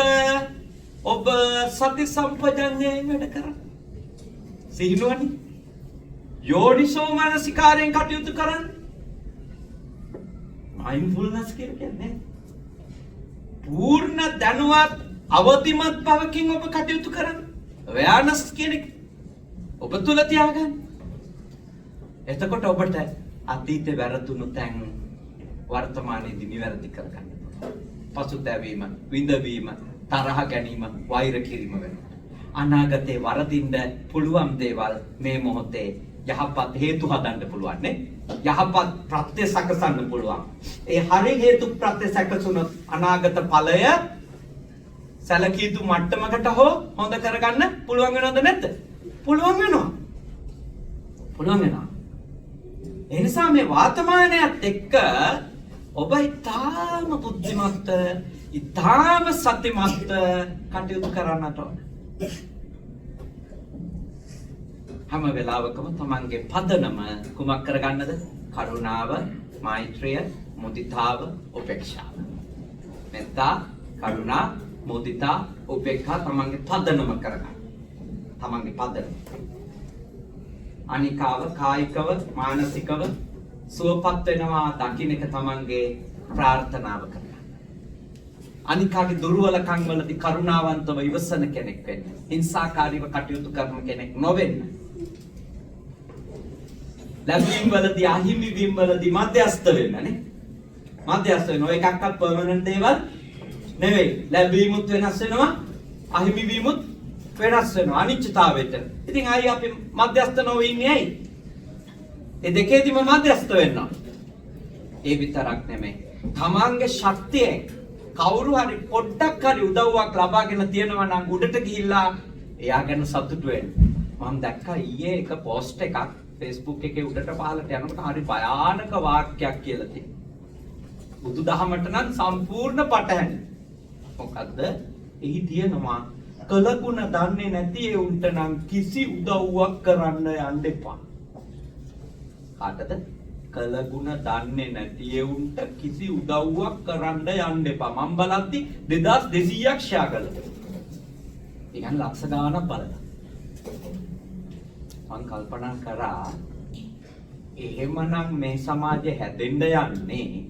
ඔබ සති සම්පජඤ්ඤයෙන් වැඩ කරන්න. සිහිනුවනි යෝනිසෝ මනසිකාරයෙන් කටයුතු කරන්න. මයින්ඩ්ෆුල්නස් කියන්නේ පූර්ණ දැනුවත් අවදිමත් බවකින් ඔබ කටයුතු කරන්න. awareness කියන එක ඔබ තුල තියාගන්න. එතකොට ඔබට අතීතේ වැරදුණු තැන් වර්තමානයේදී නිවැරදි කරගන්න. පසුතැවීම, විඳවීම, තරහ ගැනීම, වෛර කිරීම වෙනවා. අනාගතේ වරදින්න පුළුවන් දේවල් මේ මොහොතේ යහපත් හේතු හදන්න පුළුවන් නේ. යහපත් ප්‍රත්‍ය සකසන්න පුළුවන්. ඒ හරි හේතු ප්‍රත්‍ය සකසුනොත් අනාගත ඵලය සැලකිය යුතු මට්ටමකට හෝ හොඳ කරගන්න පුළුවන් වෙනවද නැද්ද? පුළුවන් වෙනවා. පුළුවන් වෙනවා. ඒ නිසා මේ වර්තමානයත් එක්ක ඔබ ඊටාම බුද්ධිමත්, ඊටාම සත්‍යමත් කටයුතු කරන්නට ඕන. හැම වෙලාවකම තමන්ගේ පදනම කුමක් කරගන්නද? කරුණාව, මෛත්‍රිය, මුදිතාව, උපේක්ෂාව. මෙත්තා, කරුණා, මුදිතා, උපේක්ෂා තමන්ගේ පදනම කරගන්න. තමන්ගේ පදනම. අනිකාව කායිකව, මානසිකව සුවපත් වෙනවා දකින්න එක තමන්ගේ ප්‍රාර්ථනාව කරගන්න. අනිකාගේ දුර්වලකම් වලදී කරුණාවන්තව ඉවසන කෙනෙක් වෙන්න. හිංසාකාරීව කටයුතු කරන කෙනෙක් නොවෙන්න. ලැබීම් වලදී අහිමි වීම වලදී මධ්‍යස්ථ වෙන්න නේ. මධ්‍යස්ථ වෙනවා. එකක්වත් පර්මනන්ට් දේවල් නෙවෙයි. ලැබීමුත් වෙනස් වෙනවා, අහිමි වීමුත් වෙනස් වෙනවා අනිත්‍යතාවයට. ඉතින් ආයි අපි මධ්‍යස්ථ නොවෙ ඉන්නේ ඇයි? ඒ දෙකේදීම මධ්‍යස්ථ වෙන්න. ඒ විතරක් නෙමෙයි. තමන්ගේ ශක්තියෙන් කවුරු හරි පොඩ්ඩක් හරි උදව්වක් ලබාගෙන තියෙනවා නම් උඩට ගිහිල්ලා එයා ගැන සතුටු වෙන්න. මම දැක්කා ඊයේ එක පෝස්ට් එකක් Facebook එකේ උඩට පහළට යනකොට හරි භයානක වාක්‍යයක් කියලා තියෙනවා. බුදුදහමට නම් සම්පූර්ණ පටහැනි. මොකද්ද? එහි තියෙනවා කලගුණ දන්නේ නැති ඒ උන්ට නම් කිසි උදව්වක් කරන්න යන්න එපා. කාටද? කලගුණ දන්නේ නැති ඒ උන්ට කිසි උදව්වක් කරන්න යන්න එපා. මම බලද්දි 2200ක් ෂෙයා කළා. ඒ කියන්නේ ලක්ෂ ගාණක් බලලා. මම කල්පනා කරා එහෙමනම් මේ සමාජය හැදෙන්න යන්නේ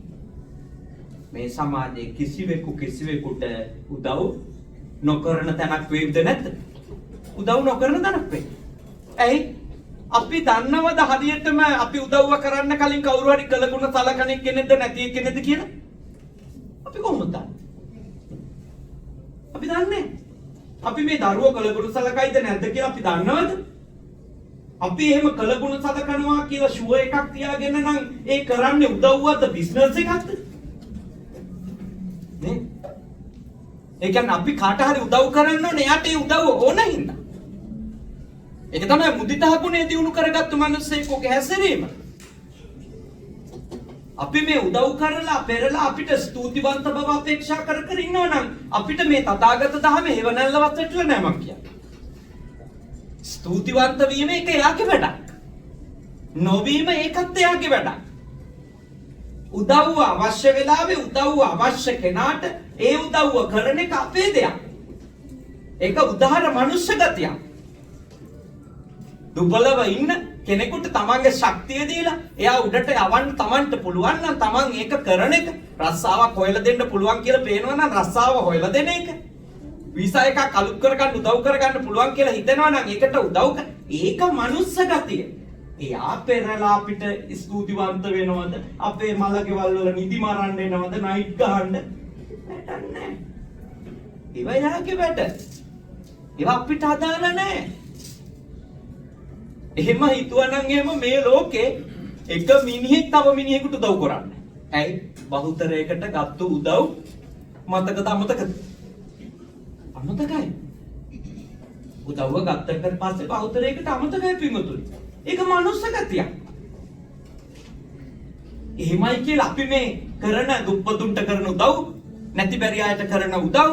මේ සමාජයේ කිසිවෙකුට උදව් නොකරන තැනක් වේවිද නැද්ද? උදව් නොකරන තැනක් වෙයි. ඇයි? අපි දන්නවද හරියටම අපි උදව්ව කරන්න කලින් කවුරු හරි කළගුණ සලකන කෙනෙක්ද නැති කෙනෙක්ද කියලා? අපි කොහොමද දන්නේ? අපි දන්නේ. අපි මේ දරුවෝ කළගුණ සලකයිද නැද්ද කියලා අපි දන්නවද? අපි එහෙම කළගුණ සලකනවා කියලා ෂුවර් එකක් තියාගෙන නම් ඒ කරන්නේ උදව්වක්ද බිස්නස් එකක්ද? නේ? ඒ කියන්නේ අපි කාට හරි උදව් කරන්න ඕනේ එයාට ඒ උදව්ව ඕන හින්දා. ඒක තමයි මුදිතා ගුණය දිනු කරගත්තු මිනිස්සෙකෝගේ හැසිරීම. අපි මේ උදව් කරලා පෙරලා අපිට ස්තුතිවන්ත බව අපේක්ෂා කර ඉන්නවා නම් අපිට මේ තථාගත ධර්මයේ හේවණල්ලවත් වැටලා නැහැ මං කියන්නේ. ස්තුතිවන්ත වීම ඒක එයාගේ වැඩක්. නොවීම ඒකත් එයාගේ වැඩක්. උදව්ව අවශ්‍ය වෙලාවේ උදව්ව අවශ්‍ය කෙනාට ඒ උදව්ව කරන එක අපේ දෙයක්. ඒක උදාහර මනුෂ්‍ය ගතියක්. දුබලව ඉන්න කෙනෙකුට තමන්ගේ ශක්තිය දීලා එයා උඩට යවන්න තමන්ට පුළුවන් නම් තමන් ඒක කරන එක. රස්සාවක් හොයලා දෙන්න පුළුවන් කියලා පේනවා නම් රස්සාව හොයලා දෙන එක. වීසා එකක් අලුත් කරගන්න උදව් කරගන්න පුළුවන් කියලා හිතනවා නම් ඒකට උදව් කර. ඒක මනුස්ස ගතිය. එයා පෙරලා අපිට ස්තුතිවන්ත වෙනවද? අපේ මලකෙවල් වල නිදි මරන්න එනවද? නයිට් ගහන්න නැටන්නේ. ඒවා යාගේ වැඩ. ඒවා අපිට අදාළ නැහැ. එහෙම හිතුවනම් එහෙම මේ ලෝකේ එක මිනිහෙක් තව මිනිහෙකුට උදව් කරන්නේ. ඇයි? බහුතරයකට ගත්තු උදව් මතකද අමතකද? අමතකයි. උදව්ව ගත්තට පස්සේ බහුතරයකට අමතකයි පින්වතුනි. ඒක මනුස්ස ගතියක්. එහෙමයි කියලා අපි මේ කරන දුප්පතුන්ට කරන උදව්, නැති බැරි අයට කරන උදව්,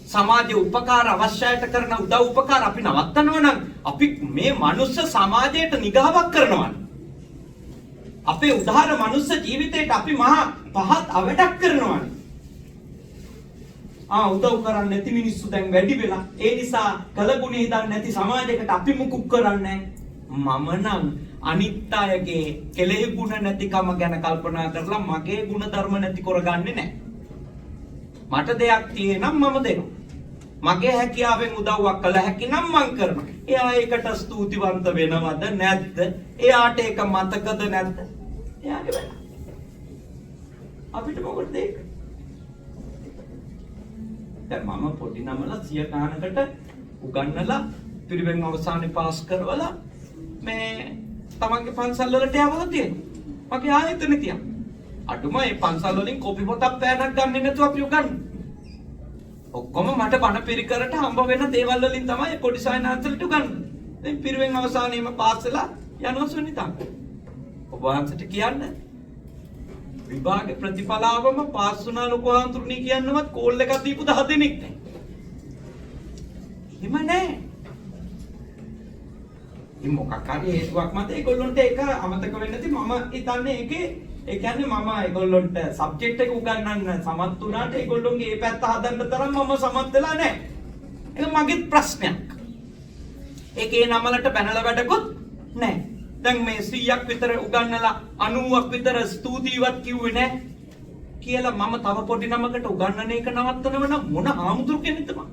සමාජයේ උපකාර අවශ්‍යයට කරන උදව් උපකාර අපි නවත්තනවා නම් අපි මේ මනුස්ස සමාජයට නිගාවක් කරනවා. අපේ උදාහර මනුස්ස ජීවිතයට අපි මහා පහත් අවඩක් කරනවා. උදව් කරන්නේ නැති මිනිස්සු දැන් වැඩි වෙලා ඒ නිසා කලගුණේ හිතන්නේ නැති සමාජයකට අපි මුකුත් කරන්නේ මම නම් අනිත් අයගේ කෙලෙහි ගුණ නැතිකම ගැන කල්පනා කරලා මගේ ගුණ ධර්ම නැති කරගන්නේ නැහැ. මට දෙයක් තියෙනම් මම දෙනවා. මගේ හැකියාවෙන් උදව්වක් කළ හැකි නම් මං කරනවා. එයා ඒකට ස්තුතිවන්ත වෙනවද නැද්ද? එයාට ඒක මතකද නැද්ද? එයාගේ වැඩ. අපිට මොකටද ඒක? දැන් මම පොඩි නමලා 100 ගානකට උගන්නලා පිරිවෙන් අවසානයේ පාස් කරවලා මේ තමන්ගේ පන්සල් වලට යවලා තියෙනවා. මගේ ආයතනෙ තියන. අඩුම මේ පන්සල් වලින් කොපි පොතක් පෑනක් ගන්නෙ නැතුව අපි උගන්වන්නේ. ඔක්කොම මට බණ පිරිකරට හම්බ වෙන දේවල් වලින් තමයි පොඩි සායනාන්තලට උගන්වන්නේ. දැන් පිරිවෙන් අවසානයේම පාස් වෙලා යනවා සුනිතා. ඔබ වහන්සේට කියන්න විභාග ප්‍රතිඵලාවම පාස් වුණා ලොකු ආන්තුරුණී කියන්නවත් කෝල් එකක් දීපු 10 දෙනෙක් නැහැ. එහෙම නැහැ. මේ මොකක් හරි හේතුවක් මත ඒගොල්ලන්ට ඒක අමතක වෙන්නේ නැති මම හිතන්නේ ඒකේ ඒ කියන්නේ මම ඒගොල්ලන්ට සබ්ජෙක්ට් එක උගන්වන්න සමත් වුණාට ඒගොල්ලන්ගේ මේ පැත්ත හදන්න තරම් මම සමත් වෙලා නැහැ. ඒක මගේ ප්‍රශ්නයක්. ඒකේ නමලට බැනලා වැඩකුත් නැහැ. දැන් මේ 100ක් විතර උගන්නලා 90ක් විතර ස්තුතිවත් කිව්වේ නැහැ කියලා මම තව පොඩි නමකට උගන්නන එක නවත්තනව නම් මොන ආමුදුරු කෙනෙක්ද මම?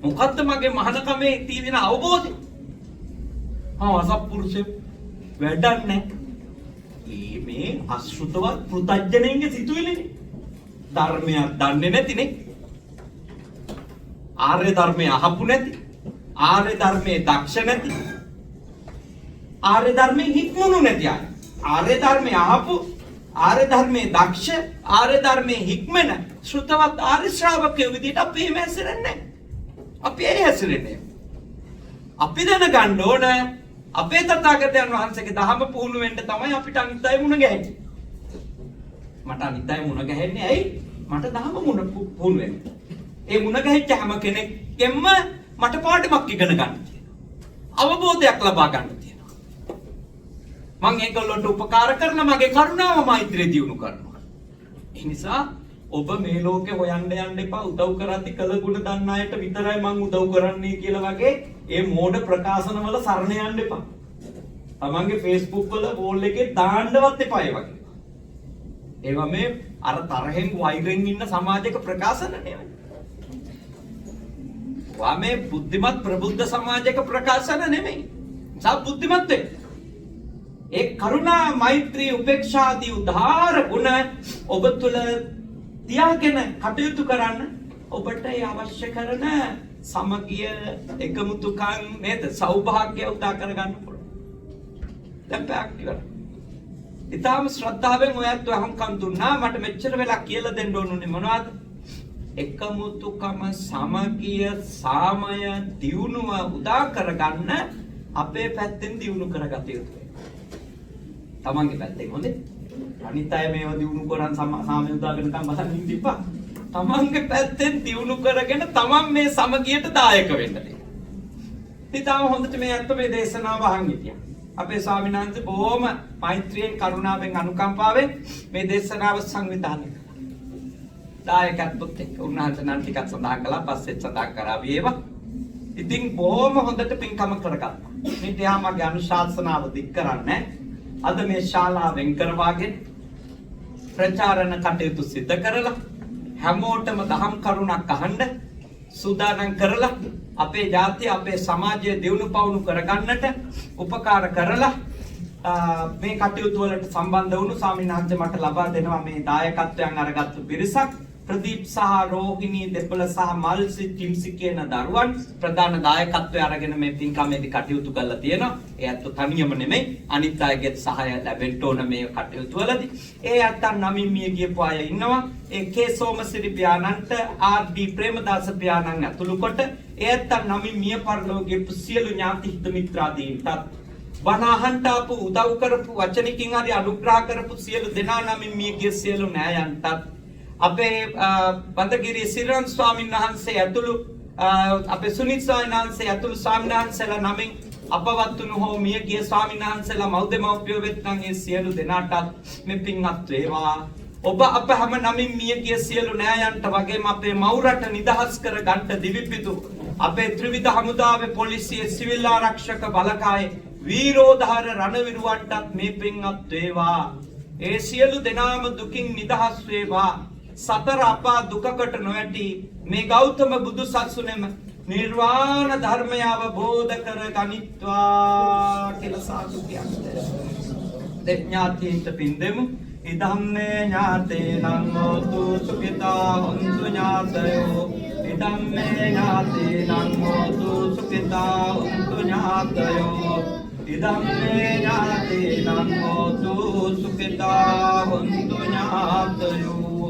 මොකද්ද මගේ මහානකමේ තියෙන අවබෝධය? අසත්පුරුෂය වැඩක් නැහැ. මේ අශෘතවත් පෘතජ්ජනයින්ගේ සිතුවිලිනේ. ධර්මයක් දන්නේ නැතිනේ. ආර්ය ධර්මය අහපු නැති. ආර්ය ධර්මයේ දක්ෂ නැති. ආර්ය ධර්මයේ හික්මුණු නැති අය. ආර්ය ධර්මයේ අහපු ආර්ය ධර්මයේ දක්ෂ ආර්ය ධර්මයේ හික්මන ශ්‍රුතවත් ආර්ය ශ්‍රාවකයෝ විදිහට අපි හැසිරෙන්නේ නැහැ. අපි හැසිරෙන්නේ. අපි දැනගන්න ඕන අපේ තථාගතයන් වහන්සේගේ දහම පුහුණු වෙන්න තමයි අපිට අනිත් අය මුණ ගැහෙන්නේ. මට අනිත් අය මුණ ගැහෙන්නේ ඇයි? මට දහම මුණ පුහුණු වෙන්න. ඒ මුණ ගැහිච්ච හැම කෙනෙක්ගෙම මට පාඩමක් ඉගෙන ගන්න තියෙනවා. අවබෝධයක් ලබා ගන්න තියෙනවා. මම ඒගොල්ලන්ට උපකාර කරන මගේ කරුණාව මෛත්‍රිය දියුණු කරනවා. ඒ නිසා ඔබ මේ ලෝකේ හොයන්න යන්න එපා උදව් කරද්දි කළ ගුණ දන්න අයට විතරයි මං උදව් කරන්නේ කියලා වගේ ඒ මෝඩ ප්‍රකාශන වල සරණ යන්න එපා. තමන්ගේ Facebook වල වෝල් එකේ දාන්නවත් එපා ඒ වගේ. ඒවා මේ අර තරහෙන් වෛරෙන් ඉන්න සමාජයක ප්‍රකාශන නෙවෙයි. වා මේ බුද්ධිමත් ප්‍රබුද්ධ සමාජයක ප්‍රකාශන නෙමෙයි. සා බුද්ධිමත් වෙන්න. ඒ කරුණා මෛත්‍රී උපේක්ෂා ආදී උදාාර ගුණ ඔබ තුළ තියාගෙන කටයුතු කරන්න ඔබට අවශ්‍ය කරන සමගිය එකමුතුකම් නේද සෞභාග්‍ය උදා කරගන්න පුළුවන්. දැන් පැයක් ඉවරයි. ඊටාම ශ්‍රද්ධාවෙන් ඔයත් අහම්කම් දුන්නා මට මෙච්චර වෙලා කියලා දෙන්න ඕනුනේ මොනවද? එකමුතුකම සමගිය සාමය දියුණුව උදා කරගන්න අපේ පැත්තෙන් දියුණු කරගත යුතුයි. තමන්ගේ පැත්තෙන් හොඳේ. අනිත් අය මේව දියුණු කරන් සාමය උදාගෙන තම බලන් ඉඳිපා. තමන්ගේ පැත්තෙන් දියුණු කරගෙන තමන් මේ සමගියට දායක වෙන්න. ඉතාලම හොඳට මේ අත්ත මේ දේශනාව අහන් හිටියා. අපේ ස්වාමීන් වහන්සේ බොහොම මෛත්‍රියෙන් කරුණාවෙන් අනුකම්පාවෙන් මේ දේශනාව සංවිධානය කළා. දායකත්වත් එක්ක උන්වහන්සේ නම් ටිකක් සඳහන් කළා පස්සෙත් සඳහන් කරා වේවා. ඉතින් බොහොම හොඳට පින්කම කරගත්තා. මේ ත්‍යාමගේ අනුශාසනාව දික් කරන්නේ අද මේ ශාලාවෙන් කරවාගෙන ප්‍රචාරණ කටයුතු සිදු කරලා හැමෝටම දහම් කරුණක් අහන්න සූදානම් කරලා අපේ ජාතිය අපේ සමාජය දියුණු පවුණු කරගන්නට උපකාර කරලා මේ කටයුතු වලට සම්බන්ධ වුණු ස්වාමීන් වහන්සේ මට ලබා දෙනවා මේ දායකත්වයන් අරගත්තු පිරිසක්. ප්‍රදීප් සහ රෝහිණී දෙපළ සහ මල්සි කිම්සි කියන දරුවන් ප්‍රධාන දායකත්වය අරගෙන මේ පින්කමේදී කටයුතු කරලා තියෙනවා. ඒ අත්තු තනියම නෙමෙයි අනිත් අයගේ සහාය ලැබෙන්න ඕන මේ කටයුතු වලදී. ඒ අත්තන් නමින් මිය ගියපු අය ඉන්නවා. ඒ කේ සෝමසිරි පියාණන්ට ආර්.ඩී. ප්‍රේමදාස පියාණන් ඇතුළු කොට ඒ අත්තන් නමින් මිය පරලෝකයේ සියලු ඥාති හිත මිත්‍රාදීන්ටත් වනාහන්ට අප උදව් කරපු වචනකින් හරි අනුග්‍රහ කරපු සියලු දෙනා නමින් මිය ගිය සියලු නෑයන්ටත් අපේ බන්දගිරි සිරන් ස්වාමීන් වහන්සේ ඇතුළු අපේ සුනිත් ස්වාමීන් වහන්සේ ඇතුළු ස්වාමීන් වහන්සේලා නමින් අපවත් වුණු හෝ මිය ගිය ස්වාමීන් වහන්සේලා මව්දෙමව්පියෝ වෙත්නම් ඒ සියලු දෙනාටත් මේ පින්වත් වේවා. ඔබ අප හැම නමින් මිය ගිය සියලු නෑයන්ට වගේම අපේ මව් රට නිදහස් කර ගන්න දිවිපිතු අපේ ත්‍රිවිධ හමුදාවේ පොලිසිය සිවිල් ආරක්ෂක බලකායේ වීරෝධාර රණවිරුවන්ටත් මේ පින්වත් වේවා. ඒ සියලු දෙනාම දුකින් නිදහස් වේවා. සතර අපා දුකකට නොඇටි මේ ගෞතම බුදු සසුනේම නිර්වාණ ධර්මය අවබෝධ කර ගනිත්වා කියලා සාදු කියන්නේ. දෙඥාතීන්ට පින් දෙමු. ඉදම්මේ ඥාතේනං හෝතු සුඛිතා හොන්තු ඥාතයෝ. ඉදම්මේ ඥාතේනං හෝතු සුඛිතා හොන්තු ඥාතයෝ. ඉදම්මේ ඥාතේනං හෝතු සුඛිතා හොන්තු ඥාතයෝ.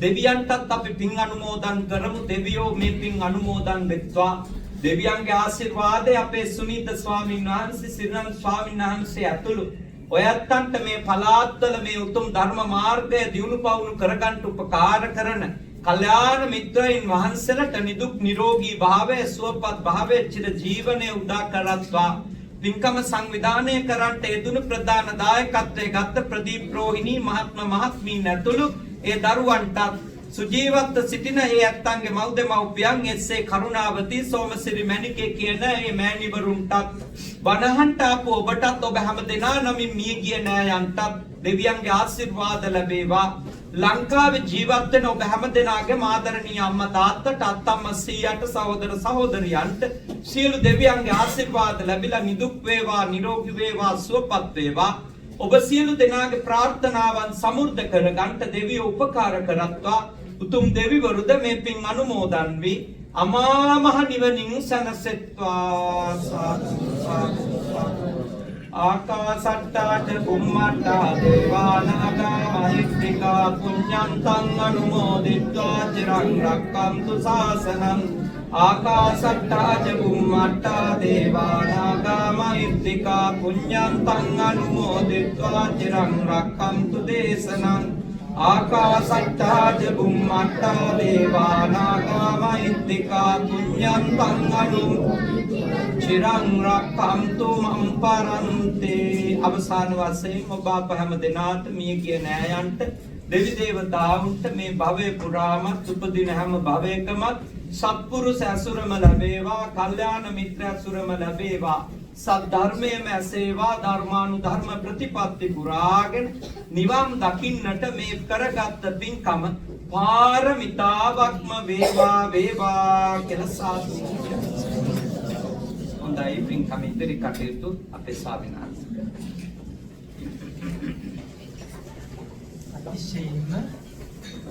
දෙවියන්ටත් අපි පින් අනුමෝදන් කරමු. දෙවියෝ මේ පින් අනුමෝදන් වෙත්වා. දෙවියන්ගේ ආශිර්වාදය අපේ සුනීත ස්වාමීන් වහන්සේ සිරන් ස්වාමීන් වහන්සේ ඇතුළු ඔයත්තන්ට මේ පලාත්වල මේ උතුම් ධර්ම මාර්ගය දියුණු පවුණු කරගන්න උපකාර කරන කල්යාණ මිත්‍රයින් වහන්සේලාට නිදුක් නිරෝගී භාවය සුවපත් භාවය චිර ජීවනයේ උදා කරත්වා. පින්කම සංවිධානය කරන්නට යෙදුණු ප්‍රධාන දායකත්වයේ ගත් ප්‍රදීප් රෝහිණී මහත්ම මහත්මීන් ඇතුළු ඒ දරුවන්ටත් සුජීවත්ව සිටින ඒ ඇත්තන්ගේ මව් දෙමව්පියන් එස්සේ කරුණාවති සෝමසිරි මැණිකේ කියන ඒ මෑණිවරුන්ටත් බණහන්ට ආපු ඔබටත් ඔබ හැම දෙනා නමින් මිය ගිය නෑයන්ටත් දෙවියන්ගේ ආශිර්වාද ලැබේවා. ලංකාවේ ජීවත් වෙන ඔබ හැම දෙනාගේ ආදරණීය අම්මා තාත්තට අත්තම්මා සීයාට සහෝදර සහෝදරියන්ට සියලු දෙවියන්ගේ ආශිර්වාද ලැබිලා නිදුක් වේවා නිරෝගී වේවා සුවපත් වේවා. ඔබ සියලු දෙනාගේ ප්‍රාර්ථනාවන් සමෘද්ධ කරගන්නට දෙවියෝ උපකාර කරත්වා. උතුම් දෙවිවරුද මේ පින් අනුමෝදන් වී අමා මහ නිවනින් සැනසෙත්වා. ආකාසට්ටාච බුම්මට්ටා දේවානාගා මහිත්‍තිකා පුඤ්ඤන්තං අනුමෝදිත්වා චිරං රක්ඛන්තු ශාසනං. ආකාසට්ටාච බුම්මට්ටා දේවානාගා මහිත්‍තිකා පුඤ්ඤන්තං අනුමෝදිත්වා චිරං රක්ඛන්තු දේශනං. ආකාසට්ටාච බුම්මට්ටා දේවානාගා මහිත්‍තිකා පුඤ්ඤන්තං චිරං රක්ඛන්තු මම් පරන්තේ. අවසාන වශයෙන් ඔබ අප හැම දෙනාට මිය ගිය නෑයන්ට දෙවි දේවතාවුන්ට මේ භවයේ පුරාම උපදින හැම භවයකම සත්පුරුෂ ඇසුරම ලැබේවා. කල්යාණ මිත්‍ර ඇසුරම ලැබේවා. සද්ධර්මයේම ඇසේවා. ධර්මානුධර්ම ප්‍රතිපත්ති පුරාගෙන නිවන් දකින්නට මේ කරගත් පින්කම පාරමිතාවක්ම වේවා වේවා කියලා සාදු. හොඳයි පින්කම ඉදිරි කටයුතු අපේ ස්වාමීන් වහන්සේ. අතිශයින්ම